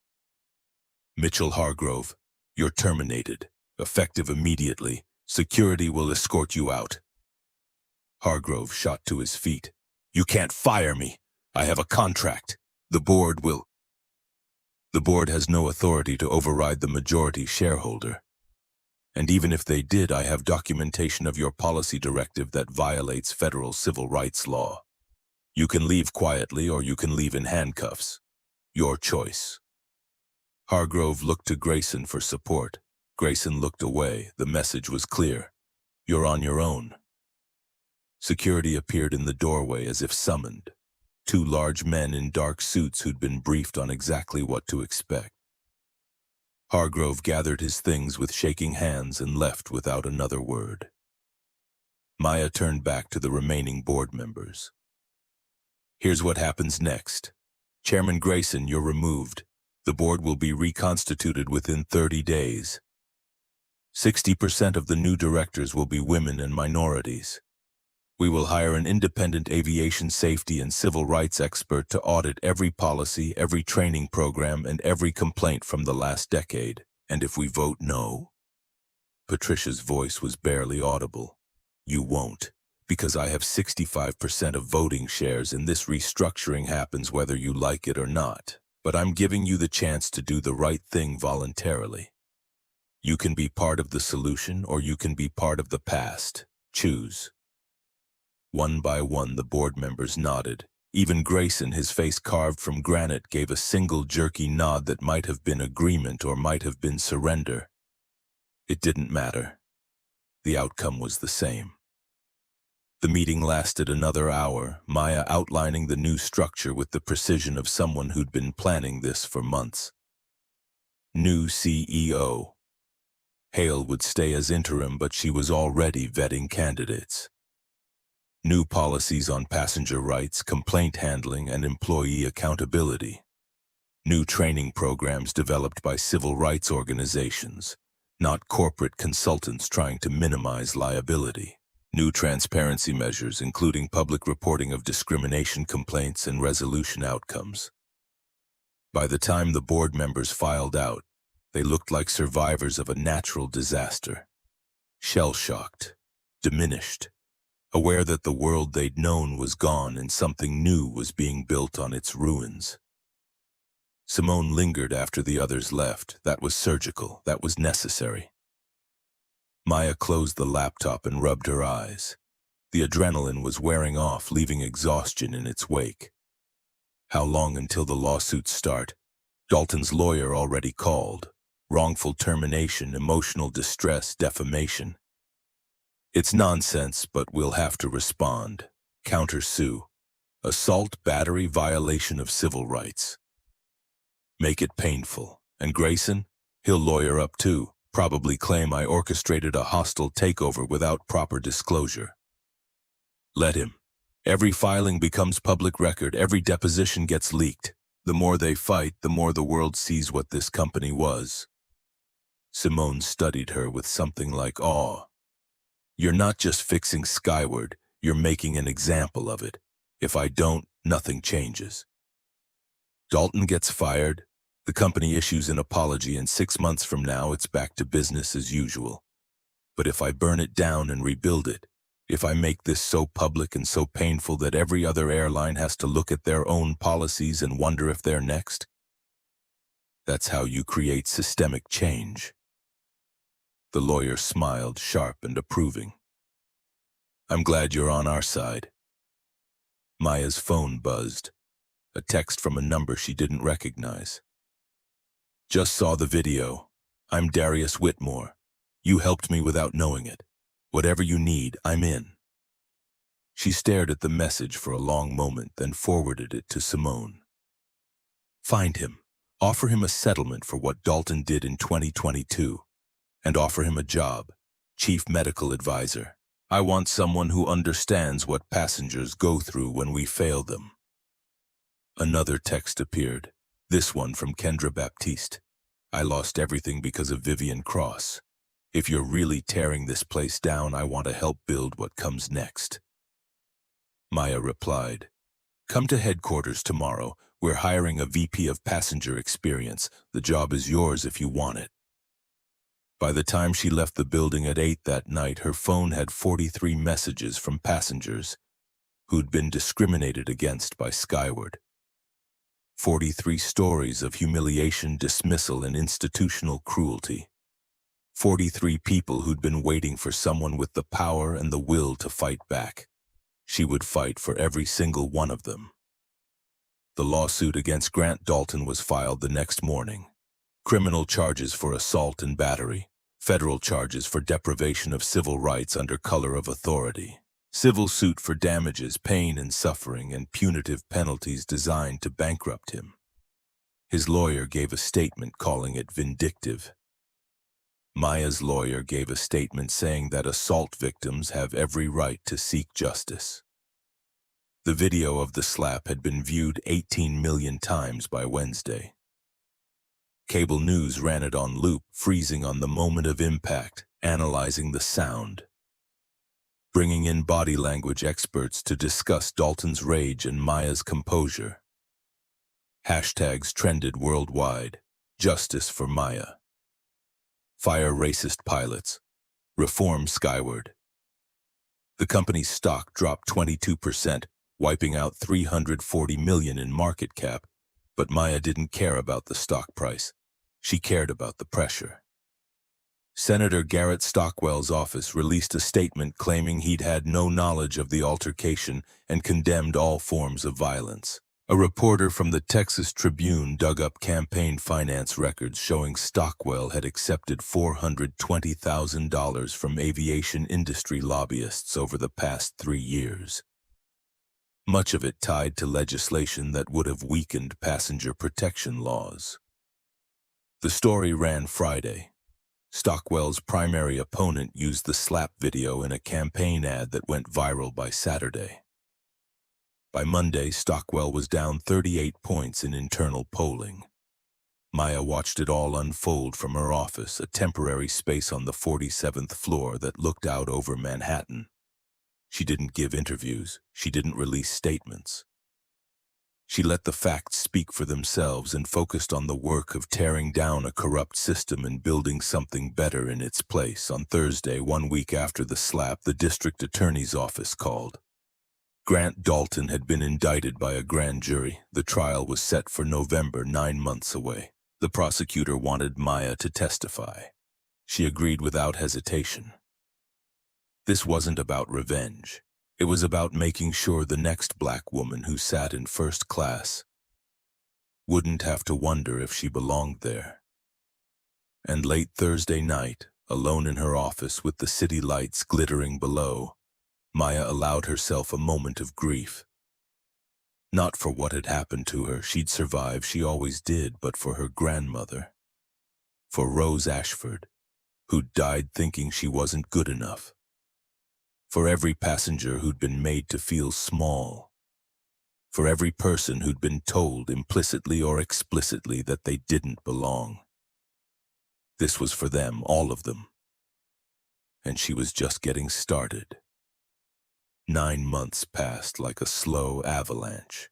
Mitchell Hargrove, you're terminated, effective immediately. Security will escort you out. Hargrove shot to his feet. You can't fire me. I have a contract. The board has no authority to override the majority shareholder. And even if they did, I have documentation of your policy directive that violates federal civil rights law. You can leave quietly or you can leave in handcuffs. Your choice. Hargrove looked to Grayson for support. Grayson looked away. The message was clear. You're on your own. Security appeared in the doorway as if summoned. 2 large men in dark suits who'd been briefed on exactly what to expect. Hargrove gathered his things with shaking hands and left without another word. Maya turned back to the remaining board members. Here's what happens next. Chairman Grayson, you're removed. The board will be reconstituted within 30 days. 60% of the new directors will be women and minorities. We will hire an independent aviation safety and civil rights expert to audit every policy, every training program, and every complaint from the last decade. And if we vote no? Patricia's voice was barely audible. You won't, because I have 65% of voting shares and this restructuring happens whether you like it or not. But I'm giving you the chance to do the right thing voluntarily. You can be part of the solution or you can be part of the past. Choose. One by one, the board members nodded. Even Grayson, his face carved from granite, gave a single jerky nod that might have been agreement or might have been surrender. It didn't matter. The outcome was the same. The meeting lasted another hour, Maya outlining the new structure with the precision of someone who'd been planning this for months. New CEO. Hale would stay as interim, but she was already vetting candidates. New policies on passenger rights, complaint handling, and employee accountability. New training programs developed by civil rights organizations, not corporate consultants trying to minimize liability. New transparency measures, including public reporting of discrimination complaints and resolution outcomes. By the time the board members filed out, they looked like survivors of a natural disaster. Shell-shocked, diminished, aware that the world they'd known was gone and something new was being built on its ruins. Simone lingered after the others left. That was surgical. That was necessary. Maya closed the laptop and rubbed her eyes. The adrenaline was wearing off, leaving exhaustion in its wake. How long until the lawsuits start? Dalton's lawyer already called. Wrongful termination, emotional distress, defamation. It's nonsense, but we'll have to respond. Counter-sue. Assault, battery, violation of civil rights. Make it painful. And Grayson? He'll lawyer up too. Probably claim I orchestrated a hostile takeover without proper disclosure. Let him. Every filing becomes public record. Every deposition gets leaked. The more they fight, the more the world sees what this company was. Simone studied her with something like awe. You're not just fixing Skyward, you're making an example of it. If I don't, nothing changes. Dalton gets fired, the company issues an apology, and 6 months from now it's back to business as usual. But if I burn it down and rebuild it, if I make this so public and so painful that every other airline has to look at their own policies and wonder if they're next, that's how you create systemic change. The lawyer smiled, sharp and approving. I'm glad you're on our side. Maya's phone buzzed, a text from a number she didn't recognize. Just saw the video. I'm Darius Whitmore. You helped me without knowing it. Whatever you need, I'm in. She stared at the message for a long moment, then forwarded it to Simone. Find him. Offer him a settlement for what Dalton did in 2022. And offer him a job, chief medical advisor. I want someone who understands what passengers go through when we fail them. Another text appeared, this one from Kendra Baptiste. I lost everything because of Vivian Cross. If you're really tearing this place down, I want to help build what comes next. Maya replied, come to headquarters tomorrow. We're hiring a VP of passenger experience. The job is yours if you want it. By the time she left the building at 8 that night, her phone had 43 messages from passengers who'd been discriminated against by Skyward. 43 stories of humiliation, dismissal, and institutional cruelty. 43 people who'd been waiting for someone with the power and the will to fight back. She would fight for every single one of them. The lawsuit against Grant Dalton was filed the next morning. Criminal charges for assault and battery. Federal charges for deprivation of civil rights under color of authority. Civil suit for damages, pain and suffering, and punitive penalties designed to bankrupt him. His lawyer gave a statement calling it vindictive. Maya's lawyer gave a statement saying that assault victims have every right to seek justice. The video of the slap had been viewed 18 million times by Wednesday. Cable news ran it on loop, freezing on the moment of impact, analyzing the sound. Bringing in body language experts to discuss Dalton's rage and Maya's composure. Hashtags trended worldwide. Justice for Maya. Fire racist pilots. Reform Skyward. The company's stock dropped 22%, wiping out $340 million in market cap, but Maya didn't care about the stock price. She cared about the pressure. Senator Garrett Stockwell's office released a statement claiming he'd had no knowledge of the altercation and condemned all forms of violence. A reporter from the Texas Tribune dug up campaign finance records showing Stockwell had accepted $420,000 from aviation industry lobbyists over the past 3 years. Much of it tied to legislation that would have weakened passenger protection laws. The story ran Friday. Stockwell's primary opponent used the slap video in a campaign ad that went viral by Saturday. By Monday, Stockwell was down 38 points in internal polling. Maya watched it all unfold from her office, a temporary space on the 47th floor that looked out over Manhattan. She didn't give interviews. She didn't release statements. She let the facts speak for themselves and focused on the work of tearing down a corrupt system and building something better in its place. On Thursday, 1 week after the slap, the district attorney's office called. Grant Dalton had been indicted by a grand jury. The trial was set for November, 9 months away. The prosecutor wanted Maya to testify. She agreed without hesitation. This wasn't about revenge. It was about making sure the next black woman who sat in first class wouldn't have to wonder if she belonged there. And late Thursday night, alone in her office with the city lights glittering below, Maya allowed herself a moment of grief. Not for what had happened to her, she'd survive, she always did, but for her grandmother. For Rose Ashford, who'd died thinking she wasn't good enough. For every passenger who'd been made to feel small. For every person who'd been told implicitly or explicitly that they didn't belong. This was for them, all of them. And she was just getting started. 9 months passed like a slow avalanche.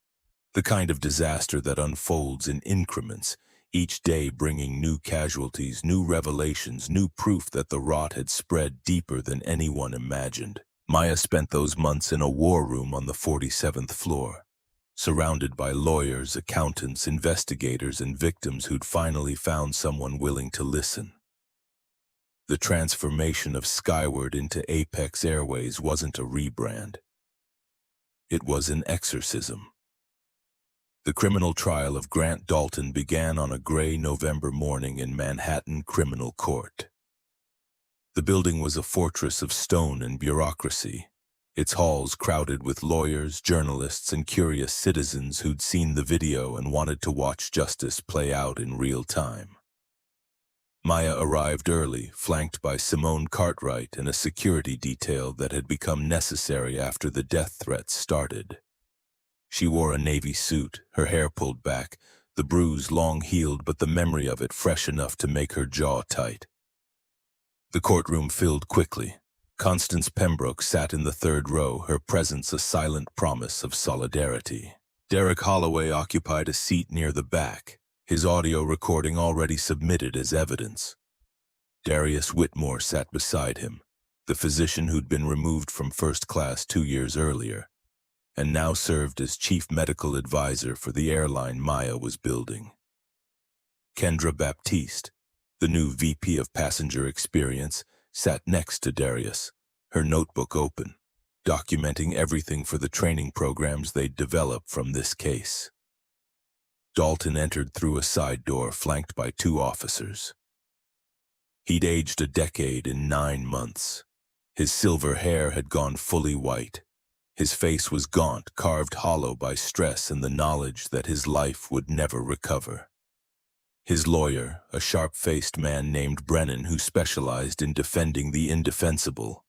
The kind of disaster that unfolds in increments, each day bringing new casualties, new revelations, new proof that the rot had spread deeper than anyone imagined. Maya spent those months in a war room on the 47th floor, surrounded by lawyers, accountants, investigators, and victims who'd finally found someone willing to listen. The transformation of Skyward into Apex Airways wasn't a rebrand. It was an exorcism. The criminal trial of Grant Dalton began on a gray November morning in Manhattan Criminal Court. The building was a fortress of stone and bureaucracy, its halls crowded with lawyers, journalists, and curious citizens who'd seen the video and wanted to watch justice play out in real time. Maya arrived early, flanked by Simone Cartwright and a security detail that had become necessary after the death threats started. She wore a navy suit, her hair pulled back, the bruise long healed but the memory of it fresh enough to make her jaw tight. The courtroom filled quickly. Constance Pembroke sat in the third row, her presence a silent promise of solidarity. Derek Holloway occupied a seat near the back, his audio recording already submitted as evidence. Darius Whitmore sat beside him, the physician who'd been removed from first class 2 years earlier, and now served as chief medical advisor for the airline Maya was building. Kendra Baptiste, the new VP of Passenger Experience, sat next to Darius, her notebook open, documenting everything for the training programs they'd developed from this case. Dalton entered through a side door flanked by 2 officers. He'd aged a decade in 9 months. His silver hair had gone fully white. His face was gaunt, carved hollow by stress and the knowledge that his life would never recover. His lawyer, a sharp-faced man named Brennan who specialized in defending the indefensible,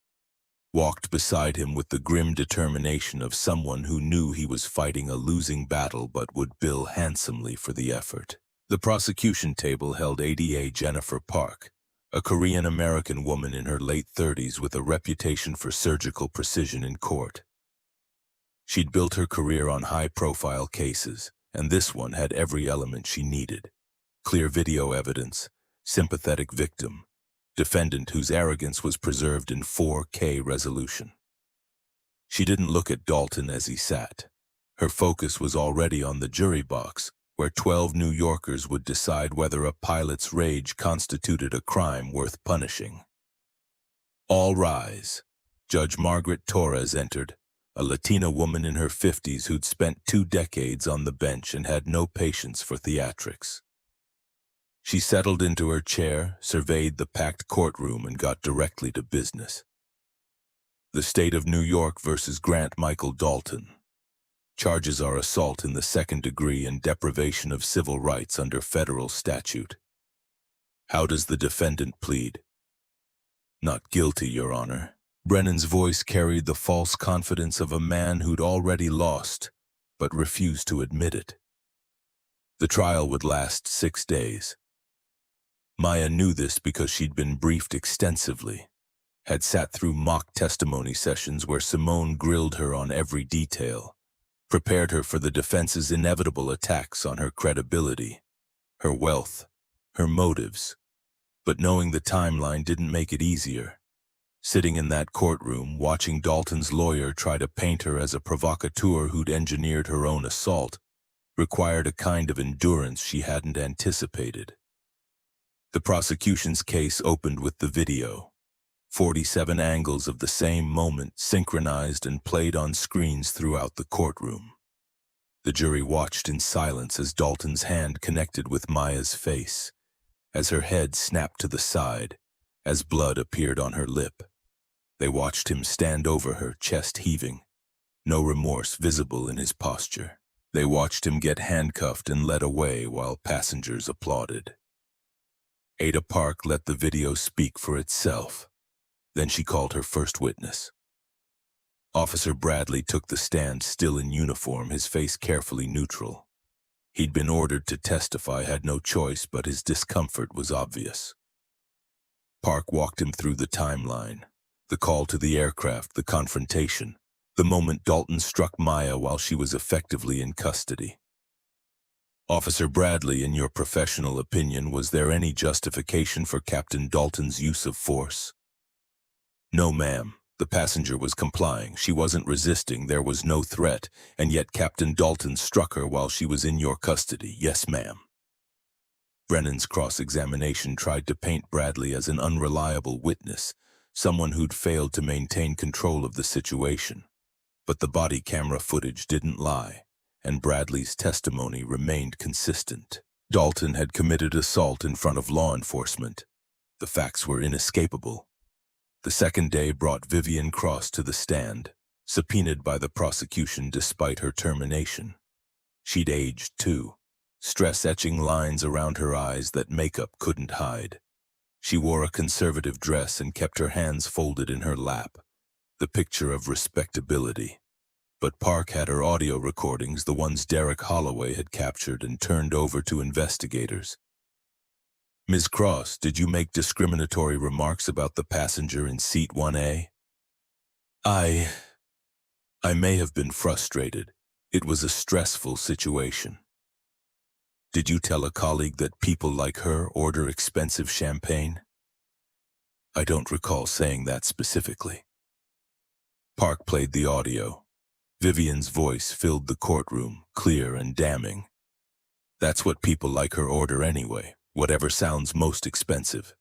walked beside him with the grim determination of someone who knew he was fighting a losing battle but would bill handsomely for the effort. The prosecution table held ADA Jennifer Park, a Korean-American woman in her late 30s with a reputation for surgical precision in court. She'd built her career on high-profile cases, and this one had every element she needed. Clear video evidence, sympathetic victim, defendant whose arrogance was preserved in 4K resolution. She didn't look at Dalton as he sat. Her focus was already on the jury box, where 12 New Yorkers would decide whether a pilot's rage constituted a crime worth punishing. All rise. Judge Margaret Torres entered, a Latina woman in her 50s who'd spent 2 decades on the bench and had no patience for theatrics. She settled into her chair, surveyed the packed courtroom, and got directly to business. The state of New York versus Grant Michael Dalton. Charges are assault in the 2nd degree and deprivation of civil rights under federal statute. How does the defendant plead? Not guilty, Your Honor. Brennan's voice carried the false confidence of a man who'd already lost, but refused to admit it. The trial would last 6 days. Maya knew this because she'd been briefed extensively, had sat through mock testimony sessions where Simone grilled her on every detail, prepared her for the defense's inevitable attacks on her credibility, her wealth, her motives. But knowing the timeline didn't make it easier. Sitting in that courtroom, watching Dalton's lawyer try to paint her as a provocateur who'd engineered her own assault, required a kind of endurance she hadn't anticipated. The prosecution's case opened with the video. 47 angles of the same moment synchronized and played on screens throughout the courtroom. The jury watched in silence as Dalton's hand connected with Maya's face, as her head snapped to the side, as blood appeared on her lip. They watched him stand over her, chest heaving, no remorse visible in his posture. They watched him get handcuffed and led away while passengers applauded. Ada Park let the video speak for itself. Then she called her first witness. Officer Bradley took the stand, still in uniform, his face carefully neutral. He'd been ordered to testify, had no choice, but his discomfort was obvious. Park walked him through the timeline, the call to the aircraft, the confrontation, the moment Dalton struck Maya while she was effectively in custody. Officer Bradley, in your professional opinion, was there any justification for Captain Dalton's use of force? No, ma'am. The passenger was complying. She wasn't resisting. There was no threat, and yet Captain Dalton struck her while she was in your custody. Yes, ma'am. Brennan's cross-examination tried to paint Bradley as an unreliable witness, someone who'd failed to maintain control of the situation. But the body camera footage didn't lie, and Bradley's testimony remained consistent. Dalton had committed assault in front of law enforcement. The facts were inescapable. The second day brought Vivian Cross to the stand, subpoenaed by the prosecution despite her termination. She'd aged too, stress etching lines around her eyes that makeup couldn't hide. She wore a conservative dress and kept her hands folded in her lap, the picture of respectability. But Park had her audio recordings, the ones Derek Holloway had captured and turned over to investigators. Ms. Cross, did you make discriminatory remarks about the passenger in seat 1A? I may have been frustrated. It was a stressful situation. Did you tell a colleague that people like her order expensive champagne? I don't recall saying that specifically. Park played the audio. Vivian's voice filled the courtroom, clear and damning. That's what people like her order anyway, whatever sounds most expensive.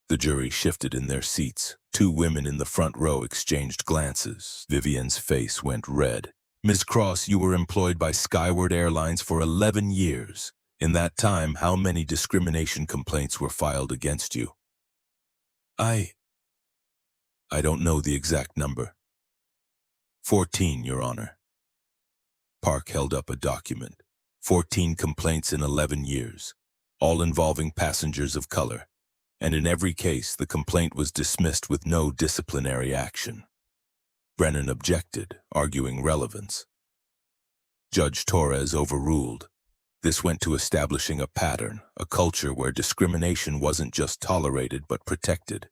The jury shifted in their seats. Two women in the front row exchanged glances. Vivian's face went red. Ms. Cross, you were employed by Skyward Airlines for 11 years. In that time, how many discrimination complaints were filed against you? I don't know the exact number. 14, Your Honor. Park held up a document. 14 complaints in 11 years, all involving passengers of color, and in every case the complaint was dismissed with no disciplinary action. Brennan objected, arguing relevance. Judge Torres overruled. This went to establishing a pattern, a culture where discrimination wasn't just tolerated but protected.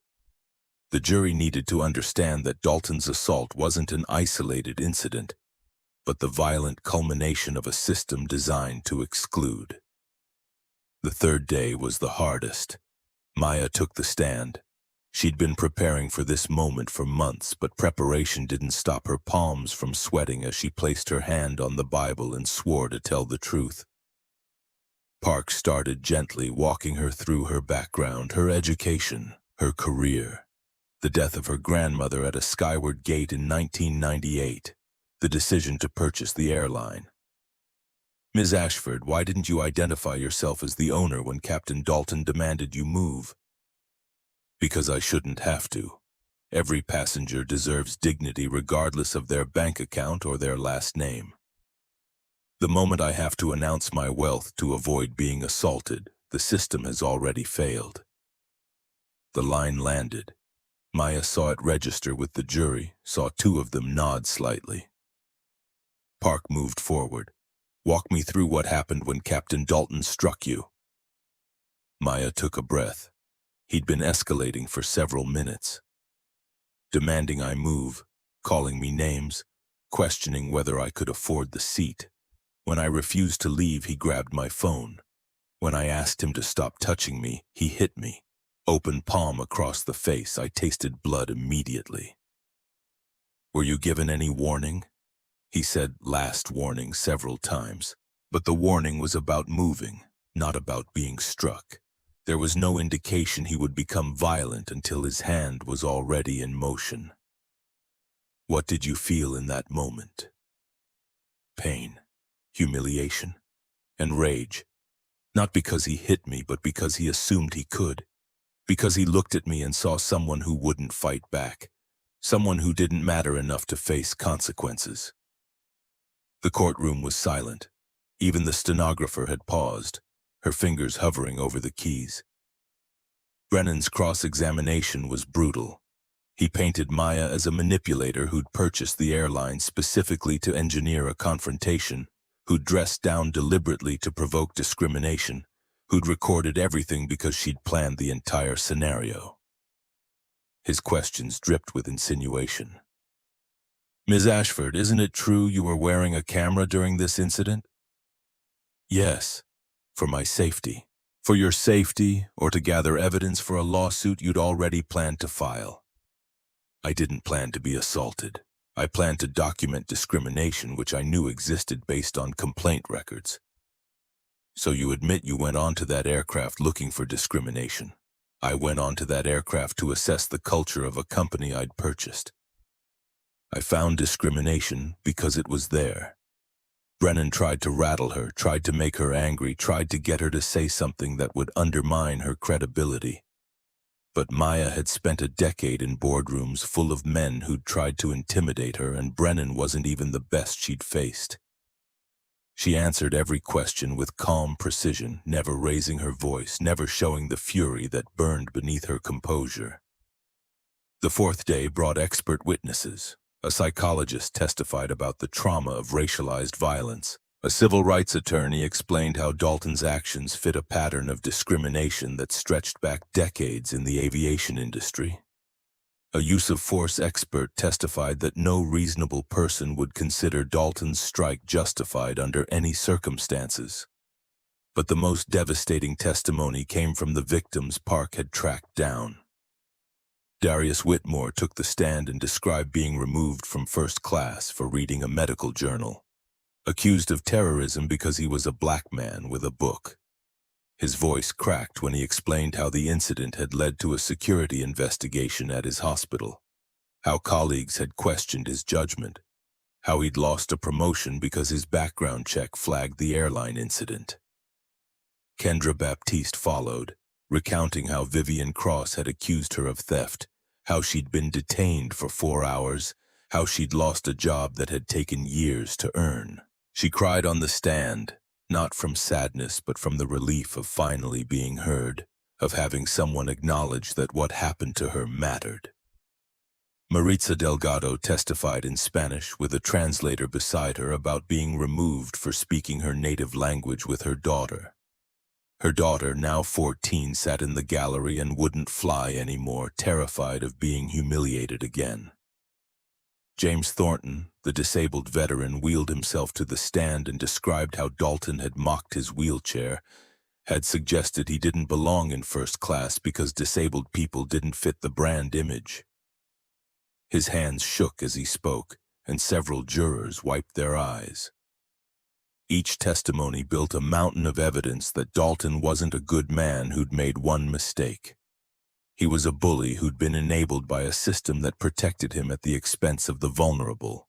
The jury needed to understand that Dalton's assault wasn't an isolated incident, but the violent culmination of a system designed to exclude. The third day was the hardest. Maya took the stand. She'd been preparing for this moment for months, but preparation didn't stop her palms from sweating as she placed her hand on the Bible and swore to tell the truth. Park started gently, walking her through her background, her education, her career, the death of her grandmother at a Skyward gate in 1998, the decision to purchase the airline. Ms. Ashford, why didn't you identify yourself as the owner when Captain Dalton demanded you move? Because I shouldn't have to. Every passenger deserves dignity regardless of their bank account or their last name. The moment I have to announce my wealth to avoid being assaulted, the system has already failed. The line landed. Maya saw it register with the jury, saw two of them nod slightly. Park moved forward. Walk me through what happened when Captain Dalton struck you." Maya took a breath. He'd been escalating for several minutes, demanding I move, calling me names, questioning whether I could afford the seat. When I refused to leave, he grabbed my phone. When I asked him to stop touching me, he hit me. Open palm across the face, I tasted blood immediately. "Were you given any warning?" He said last warning several times, but the warning was about moving, not about being struck. There was no indication he would become violent until his hand was already in motion. "What did you feel in that moment?" "Pain, humiliation, and rage. Not because he hit me, but because he assumed he could. Because he looked at me and saw someone who wouldn't fight back. Someone who didn't matter enough to face consequences." The courtroom was silent. Even the stenographer had paused, her fingers hovering over the keys. Brennan's cross-examination was brutal. He painted Maya as a manipulator who'd purchased the airline specifically to engineer a confrontation, who'd dressed down deliberately to provoke discrimination, who'd recorded everything because she'd planned the entire scenario. His questions dripped with insinuation. "Ms. Ashford, isn't it true you were wearing a camera during this incident?" "Yes, for my safety." "For your safety, or to gather evidence for a lawsuit you'd already planned to file?" "I didn't plan to be assaulted. I planned to document discrimination which I knew existed based on complaint records." "So you admit you went onto that aircraft looking for discrimination?" "I went onto that aircraft to assess the culture of a company I'd purchased. I found discrimination because it was there." Brennan tried to rattle her, tried to make her angry, tried to get her to say something that would undermine her credibility. But Maya had spent a decade in boardrooms full of men who'd tried to intimidate her, and Brennan wasn't even the best she'd faced. She answered every question with calm precision, never raising her voice, never showing the fury that burned beneath her composure. The fourth day brought expert witnesses. A psychologist testified about the trauma of racialized violence. A civil rights attorney explained how Dalton's actions fit a pattern of discrimination that stretched back decades in the aviation industry. A use of force expert testified that no reasonable person would consider Dalton's strike justified under any circumstances. But the most devastating testimony came from the victims Park had tracked down. Darius Whitmore took the stand and described being removed from first class for reading a medical journal, accused of terrorism because he was a black man with a book. His voice cracked when he explained how the incident had led to a security investigation at his hospital, how colleagues had questioned his judgment, how he'd lost a promotion because his background check flagged the airline incident. Kendra Baptiste followed, recounting how Vivian Cross had accused her of theft, how she'd been detained for 4 hours, how she'd lost a job that had taken years to earn. She cried on the stand, not from sadness but from the relief of finally being heard, of having someone acknowledge that what happened to her mattered. Maritza Delgado testified in Spanish with a translator beside her about being removed for speaking her native language with her daughter. Her daughter, now 14, sat in the gallery and wouldn't fly anymore, terrified of being humiliated again. James Thornton, the disabled veteran, wheeled himself to the stand and described how Dalton had mocked his wheelchair, had suggested he didn't belong in first class because disabled people didn't fit the brand image. His hands shook as he spoke, and several jurors wiped their eyes. Each testimony built a mountain of evidence that Dalton wasn't a good man who'd made one mistake. He was a bully who'd been enabled by a system that protected him at the expense of the vulnerable.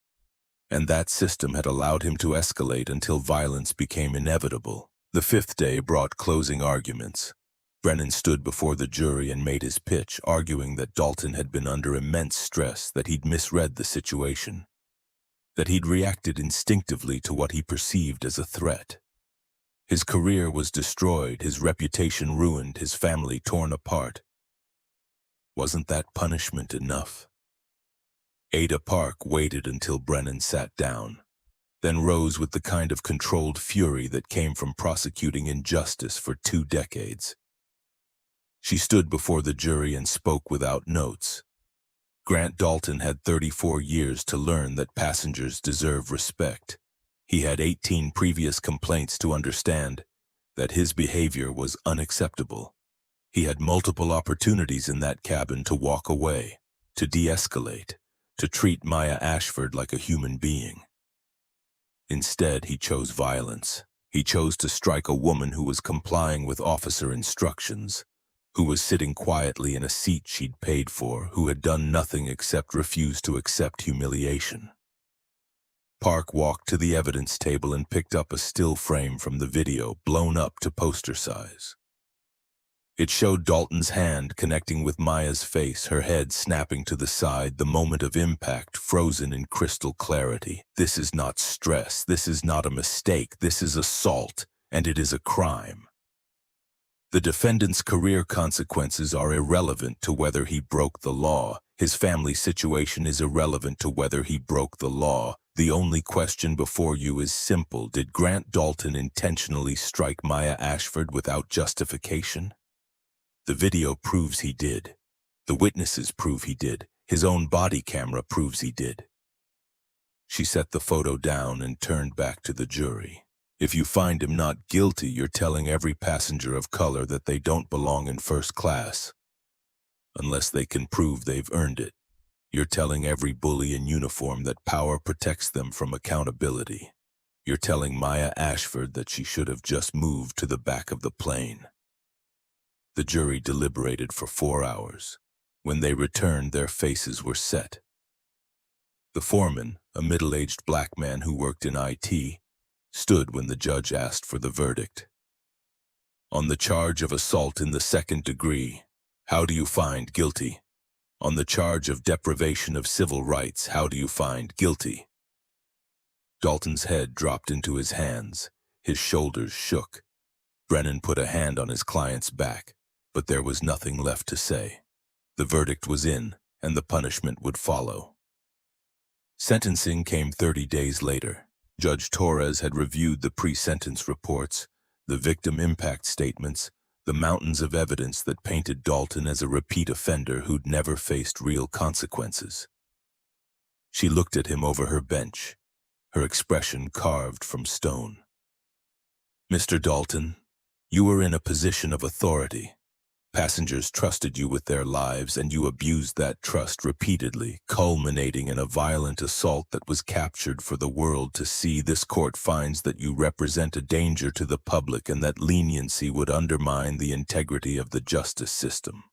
And that system had allowed him to escalate until violence became inevitable. The fifth day brought closing arguments. Brennan stood before the jury and made his pitch, arguing that Dalton had been under immense stress, that he'd misread the situation, that he'd reacted instinctively to what he perceived as a threat. His career was destroyed, his reputation ruined, his family torn apart. Wasn't that punishment enough? Ada Park waited until Brennan sat down. then rose with the kind of controlled fury that came from prosecuting injustice for 2 decades. She stood before the jury and spoke without notes. Grant Dalton had 34 years to learn that passengers deserve respect. He had 18 previous complaints to understand that his behavior was unacceptable. He had multiple opportunities in that cabin to walk away, to de-escalate, to treat Maya Ashford like a human being. Instead, he chose violence. He chose to strike a woman who was complying with officer instructions, who was sitting quietly in a seat she'd paid for, who had done nothing except refuse to accept humiliation. Park walked to the evidence table and picked up a still frame from the video, blown up to poster size. It showed Dalton's hand connecting with Maya's face, her head snapping to the side, the moment of impact frozen in crystal clarity. This is not stress, this is not a mistake, this is assault, and it is a crime. The defendant's career consequences are irrelevant to whether he broke the law. His family situation is irrelevant to whether he broke the law. The only question before you is simple. Did Grant Dalton intentionally strike Maya Ashford without justification? The video proves he did. The witnesses prove he did. His own body camera proves he did. She set the photo down and turned back to the jury. If you find him not guilty, you're telling every passenger of color that they don't belong in first class, unless they can prove they've earned it. You're telling every bully in uniform that power protects them from accountability. You're telling Maya Ashford that she should have just moved to the back of the plane. The jury deliberated for 4 hours. When they returned, their faces were set. The foreman, a middle-aged black man who worked in IT, stood when the judge asked for the verdict. On the charge of assault in the 2nd degree, how do you find guilty? On the charge of deprivation of civil rights, how do you find guilty? Dalton's head dropped into his hands. His shoulders shook. Brennan put a hand on his client's back, but there was nothing left to say. The verdict was in, and the punishment would follow. Sentencing came 30 days later. Judge Torres had reviewed the pre-sentence reports, the victim impact statements, the mountains of evidence that painted Dalton as a repeat offender who'd never faced real consequences. She looked at him over her bench, her expression carved from stone. Mr. Dalton, you were in a position of authority. Passengers trusted you with their lives, and you abused that trust repeatedly, culminating in a violent assault that was captured for the world to see. This court finds that you represent a danger to the public and that leniency would undermine the integrity of the justice system.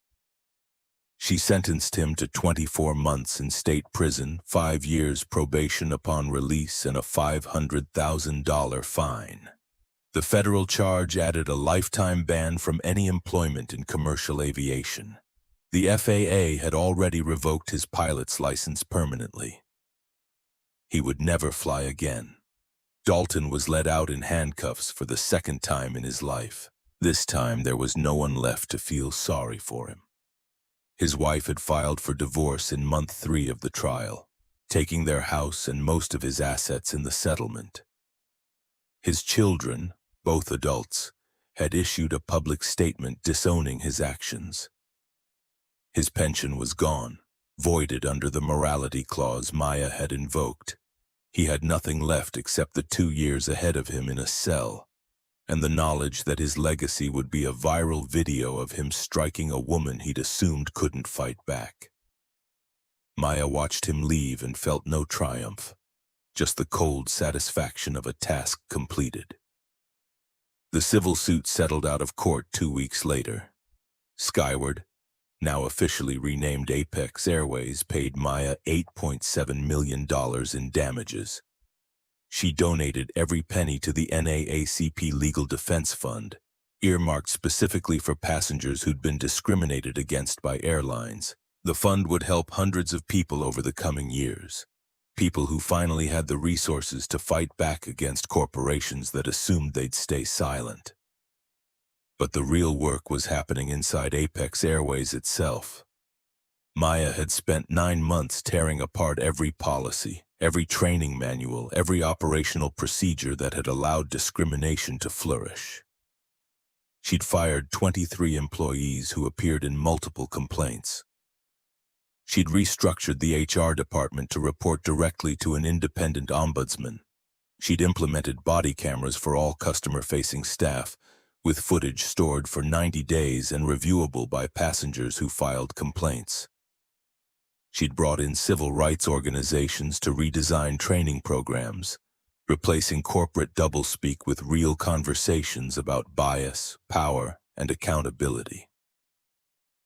She sentenced him to 24 months in state prison, 5 years probation upon release, and a $500,000 fine. The federal charge added a lifetime ban from any employment in commercial aviation. The FAA had already revoked his pilot's license permanently. He would never fly again. Dalton was let out in handcuffs for the 2nd time in his life. This time there was no one left to feel sorry for him. His wife had filed for divorce in month 3 of the trial, taking their house and most of his assets in the settlement. His children, both adults, had issued a public statement disowning his actions. His pension was gone, voided under the morality clause Maya had invoked. He had nothing left except the 2 years ahead of him in a cell, and the knowledge that his legacy would be a viral video of him striking a woman he'd assumed couldn't fight back. Maya watched him leave and felt no triumph, just the cold satisfaction of a task completed. The civil suit settled out of court 2 weeks later. Skyward, now officially renamed Apex Airways, paid Maya $8.7 million in damages. She donated every penny to the NAACP Legal Defense Fund, earmarked specifically for passengers who'd been discriminated against by airlines. The fund would help hundreds of people over the coming years. People who finally had the resources to fight back against corporations that assumed they'd stay silent. But the real work was happening inside Apex Airways itself. Maya had spent 9 months tearing apart every policy, every training manual, every operational procedure that had allowed discrimination to flourish. She'd fired 23 employees who appeared in multiple complaints. She'd restructured the HR department to report directly to an independent ombudsman. She'd implemented body cameras for all customer-facing staff, with footage stored for 90 days and reviewable by passengers who filed complaints. She'd brought in civil rights organizations to redesign training programs, replacing corporate doublespeak with real conversations about bias, power, and accountability.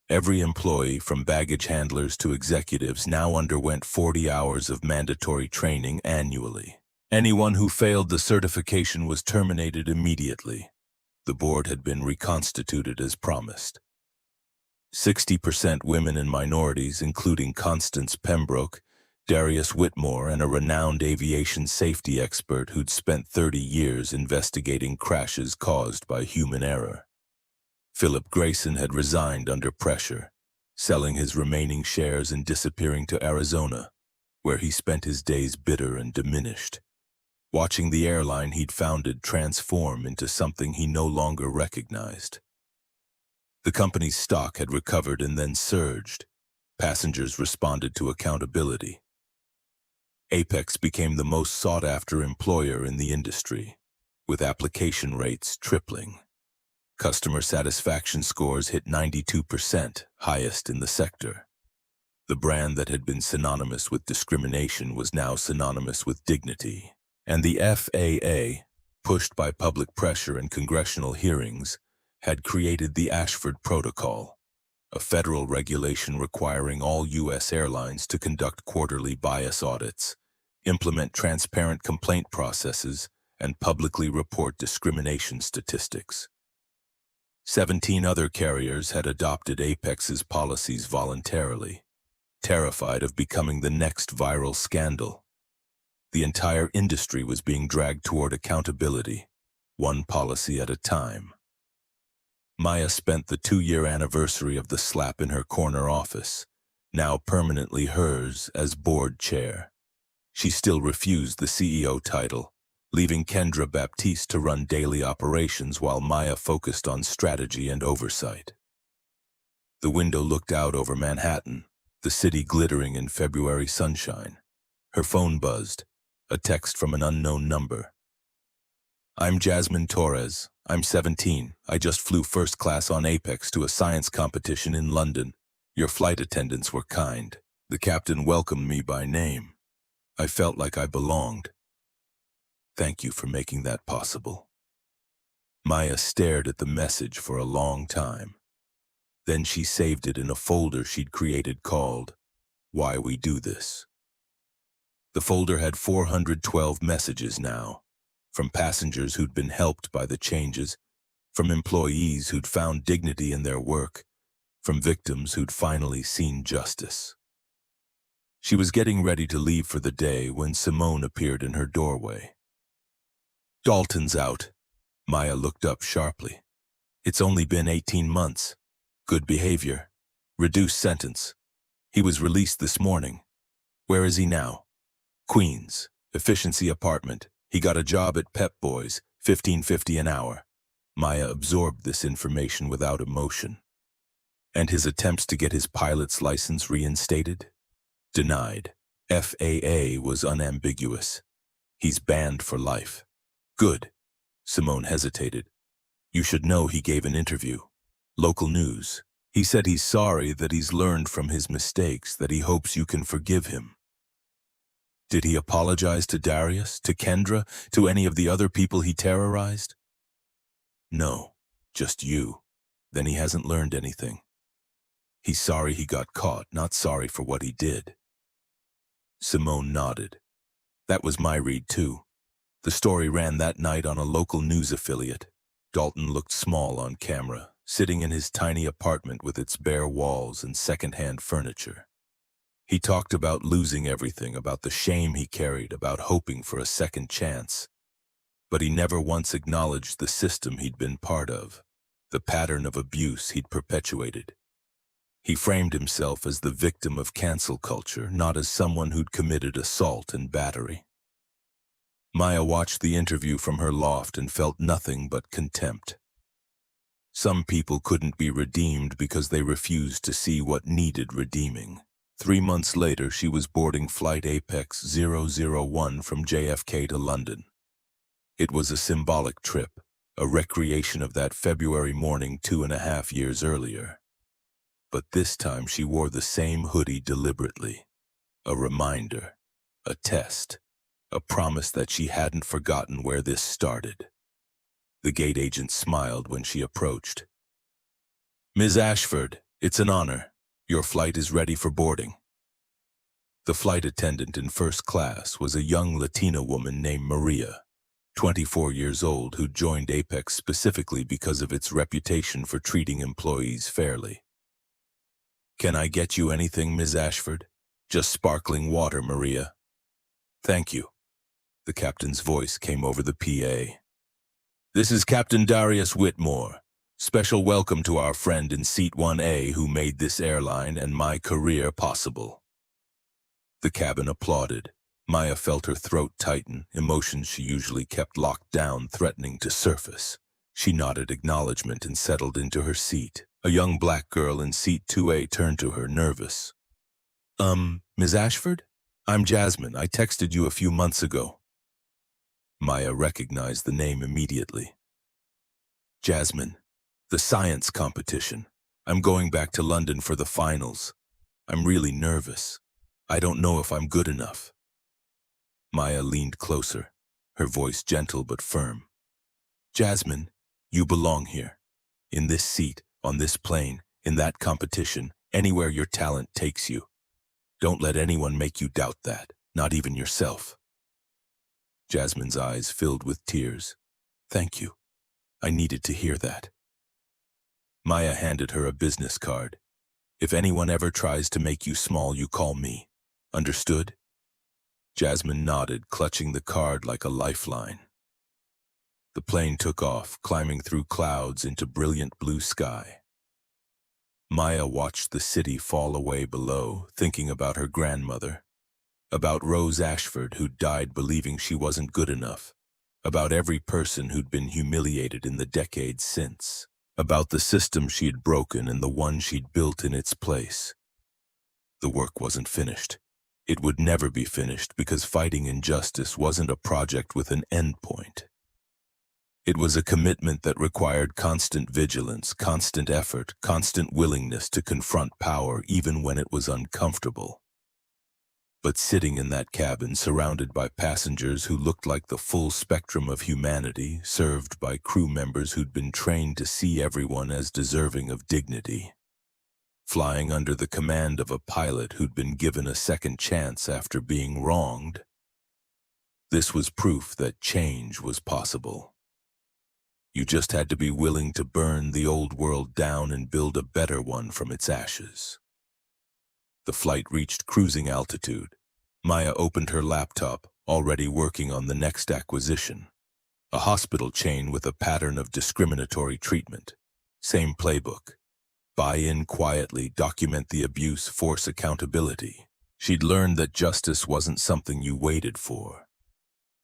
Every employee, from baggage handlers to executives, now underwent 40 hours of mandatory training annually. Anyone who failed the certification was terminated immediately. The board had been reconstituted as promised. 60% women and minorities, including Constance Pembroke, Darius Whitmore, and a renowned aviation safety expert who'd spent 30 years investigating crashes caused by human error. Philip Grayson had resigned under pressure, selling his remaining shares and disappearing to Arizona, where he spent his days bitter and diminished, watching the airline he'd founded transform into something he no longer recognized. The company's stock had recovered and then surged. Passengers responded to accountability. Apex became the most sought-after employer in the industry, with application rates tripling. Customer satisfaction scores hit 92%, highest in the sector. The brand that had been synonymous with discrimination was now synonymous with dignity. And the FAA, pushed by public pressure and congressional hearings, had created the Ashford Protocol, a federal regulation requiring all U.S. airlines to conduct quarterly bias audits, implement transparent complaint processes, and publicly report discrimination statistics. 17 other carriers had adopted Apex's policies voluntarily, terrified of becoming the next viral scandal. The entire industry was being dragged toward accountability, one policy at a time. Maya spent the 2-year anniversary of the slap in her corner office, now permanently hers as board chair. She still refused the CEO title, leaving Kendra Baptiste to run daily operations while Maya focused on strategy and oversight. The window looked out over Manhattan, the city glittering in February sunshine. Her phone buzzed, a text from an unknown number. "I'm Jasmine Torres. I'm 17. I just flew first class on Apex to a science competition in London. Your flight attendants were kind. The captain welcomed me by name. I felt like I belonged. Thank you for making that possible." Maya stared at the message for a long time. Then she saved it in a folder she'd created called "Why We Do This." The folder had 412 messages now, from passengers who'd been helped by the changes, from employees who'd found dignity in their work, from victims who'd finally seen justice. She was getting ready to leave for the day when Simone appeared in her doorway. "Dalton's out." Maya looked up sharply. "It's only been 18 months. Good behavior. Reduced sentence. He was released this morning. Where is he now?" "Queens. Efficiency apartment. He got a job at Pep Boys, $15.50 an hour." Maya absorbed this information without emotion. And his attempts to get his pilot's license reinstated? Denied. FAA was unambiguous. He's banned for life. "Good." Simone hesitated. "You should know he gave an interview. Local news. He said he's sorry, that he's learned from his mistakes, that he hopes you can forgive him." "Did he apologize to Darius, to Kendra, to any of the other people he terrorized?" "No, just you. Then he hasn't learned anything. He's sorry he got caught, not sorry for what he did." Simone nodded. "That was my read too. The story ran that night on a local news affiliate. Dalton looked small on camera, sitting in his tiny apartment with its bare walls and second-hand furniture. He talked about losing everything, about the shame he carried, about hoping for a second chance. But he never once acknowledged the system he'd been part of, the pattern of abuse he'd perpetuated. He framed himself as the victim of cancel culture, not as someone who'd committed assault and battery. Maya watched the interview from her loft and felt nothing but contempt. Some people couldn't be redeemed because they refused to see what needed redeeming. 3 months later, she was boarding flight Apex 001 from JFK to London. It was a symbolic trip, a recreation of that February morning 2.5 years earlier. But this time she wore the same hoodie deliberately. A reminder, a test, a promise that she hadn't forgotten where this started. The gate agent smiled when she approached. "Ms. Ashford, it's an honor. Your flight is ready for boarding." The flight attendant in first class was a young Latina woman named Maria, 24 years old, who joined Apex specifically because of its reputation for treating employees fairly. "Can I get you anything, Ms. Ashford? Just sparkling water, Maria." "Thank you." The captain's voice came over the PA. "This is Captain Darius Whitmore. Special welcome to our friend in Seat 1A who made this airline and my career possible." The cabin applauded. Maya felt her throat tighten, emotions she usually kept locked down threatening to surface. She nodded acknowledgement and settled into her seat. A young black girl in Seat 2A turned to her, nervous. Ms. Ashford? I'm Jasmine. I texted you a few months ago." Maya recognized the name immediately. "Jasmine, the science competition. I'm going back to London for the finals. I'm really nervous. I don't know if I'm good enough." Maya leaned closer, her voice gentle but firm. "Jasmine, you belong here. In this seat, on this plane, in that competition, anywhere your talent takes you. Don't let anyone make you doubt that, not even yourself." Jasmine's eyes filled with tears. "Thank you. I needed to hear that." Maya handed her a business card. "If anyone ever tries to make you small, you call me. Understood?" Jasmine nodded, clutching the card like a lifeline. The plane took off, climbing through clouds into brilliant blue sky. Maya watched the city fall away below, thinking about her grandmother, about Rose Ashford, who'd died believing she wasn't good enough, about every person who'd been humiliated in the decades since, about the system she'd broken and the one she'd built in its place. The work wasn't finished. It would never be finished because fighting injustice wasn't a project with an endpoint. It was a commitment that required constant vigilance, constant effort, constant willingness to confront power even when it was uncomfortable. But sitting in that cabin, surrounded by passengers who looked like the full spectrum of humanity, served by crew members who'd been trained to see everyone as deserving of dignity, flying under the command of a pilot who'd been given a second chance after being wronged, this was proof that change was possible. You just had to be willing to burn the old world down and build a better one from its ashes. The flight reached cruising altitude. Maya opened her laptop, already working on the next acquisition. A hospital chain with a pattern of discriminatory treatment. Same playbook. Buy in quietly, document the abuse, force accountability. She'd learned that justice wasn't something you waited for.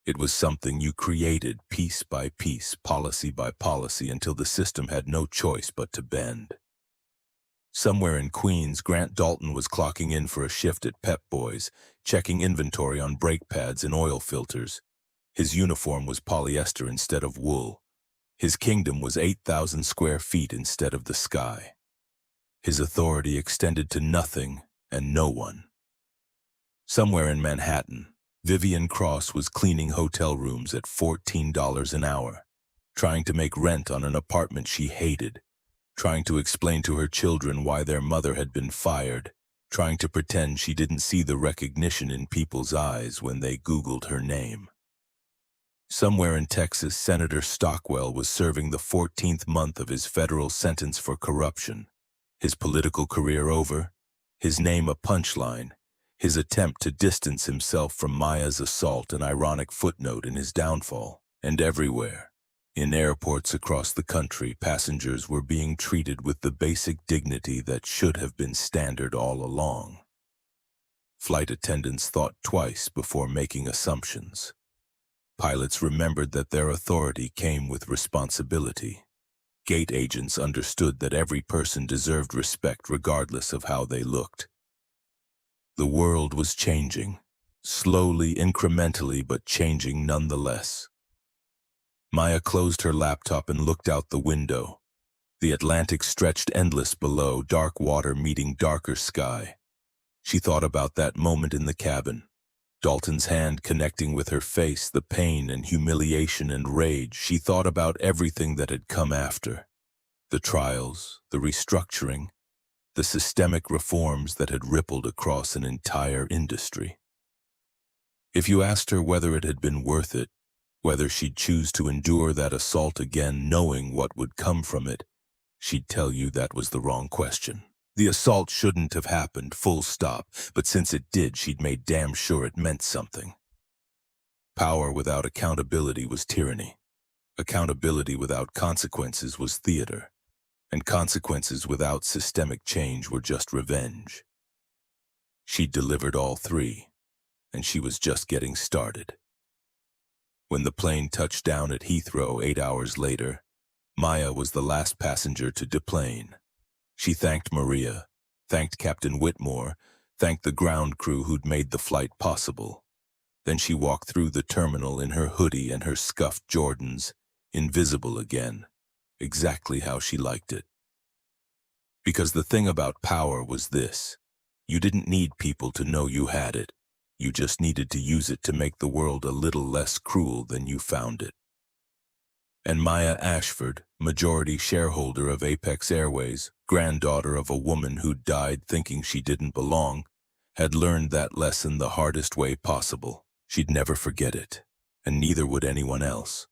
It was something you created piece by piece, policy by policy, until the system had no choice but to bend. Somewhere in Queens, Grant Dalton was clocking in for a shift at Pep Boys, checking inventory on brake pads and oil filters. His uniform was polyester instead of wool. His kingdom was 8,000 square feet instead of the sky. His authority extended to nothing and no one. Somewhere in Manhattan, Vivian Cross was cleaning hotel rooms at $14 an hour, trying to make rent on an apartment she hated, trying to explain to her children why their mother had been fired, trying to pretend she didn't see the recognition in people's eyes when they Googled her name. Somewhere in Texas, Senator Stockwell was serving the 14th month of his federal sentence for corruption, his political career over, his name a punchline, his attempt to distance himself from Maya's assault an ironic footnote in his downfall. And everywhere, In airports across the country, passengers were being treated with the basic dignity that should have been standard all along. Flight attendants thought twice before making assumptions. Pilots remembered that their authority came with responsibility. Gate agents understood that every person deserved respect regardless of how they looked. The world was changing, slowly, incrementally, but changing nonetheless. Maya closed her laptop and looked out the window. The Atlantic stretched endless below, dark water meeting darker sky. She thought about that moment in the cabin. Dalton's hand connecting with her face, the pain and humiliation and rage. She thought about everything that had come after. The trials, the restructuring, the systemic reforms that had rippled across an entire industry. If you asked her whether it had been worth it, whether she'd choose to endure that assault again knowing what would come from it, she'd tell you that was the wrong question. The assault shouldn't have happened, full stop, but since it did, she'd made damn sure it meant something. Power without accountability was tyranny. Accountability without consequences was theater. And consequences without systemic change were just revenge. She'd delivered all three, and she was just getting started. When the plane touched down at Heathrow 8 hours later, Maya was the last passenger to deplane. She thanked Maria, thanked Captain Whitmore, thanked the ground crew who'd made the flight possible. Then she walked through the terminal in her hoodie and her scuffed Jordans, invisible again, exactly how she liked it. Because the thing about power was this: you didn't need people to know you had it. You just needed to use it to make the world a little less cruel than you found it. And Maya Ashford, majority shareholder of Apex Airways, granddaughter of a woman who died thinking she didn't belong, had learned that lesson the hardest way possible. She'd never forget it, and neither would anyone else.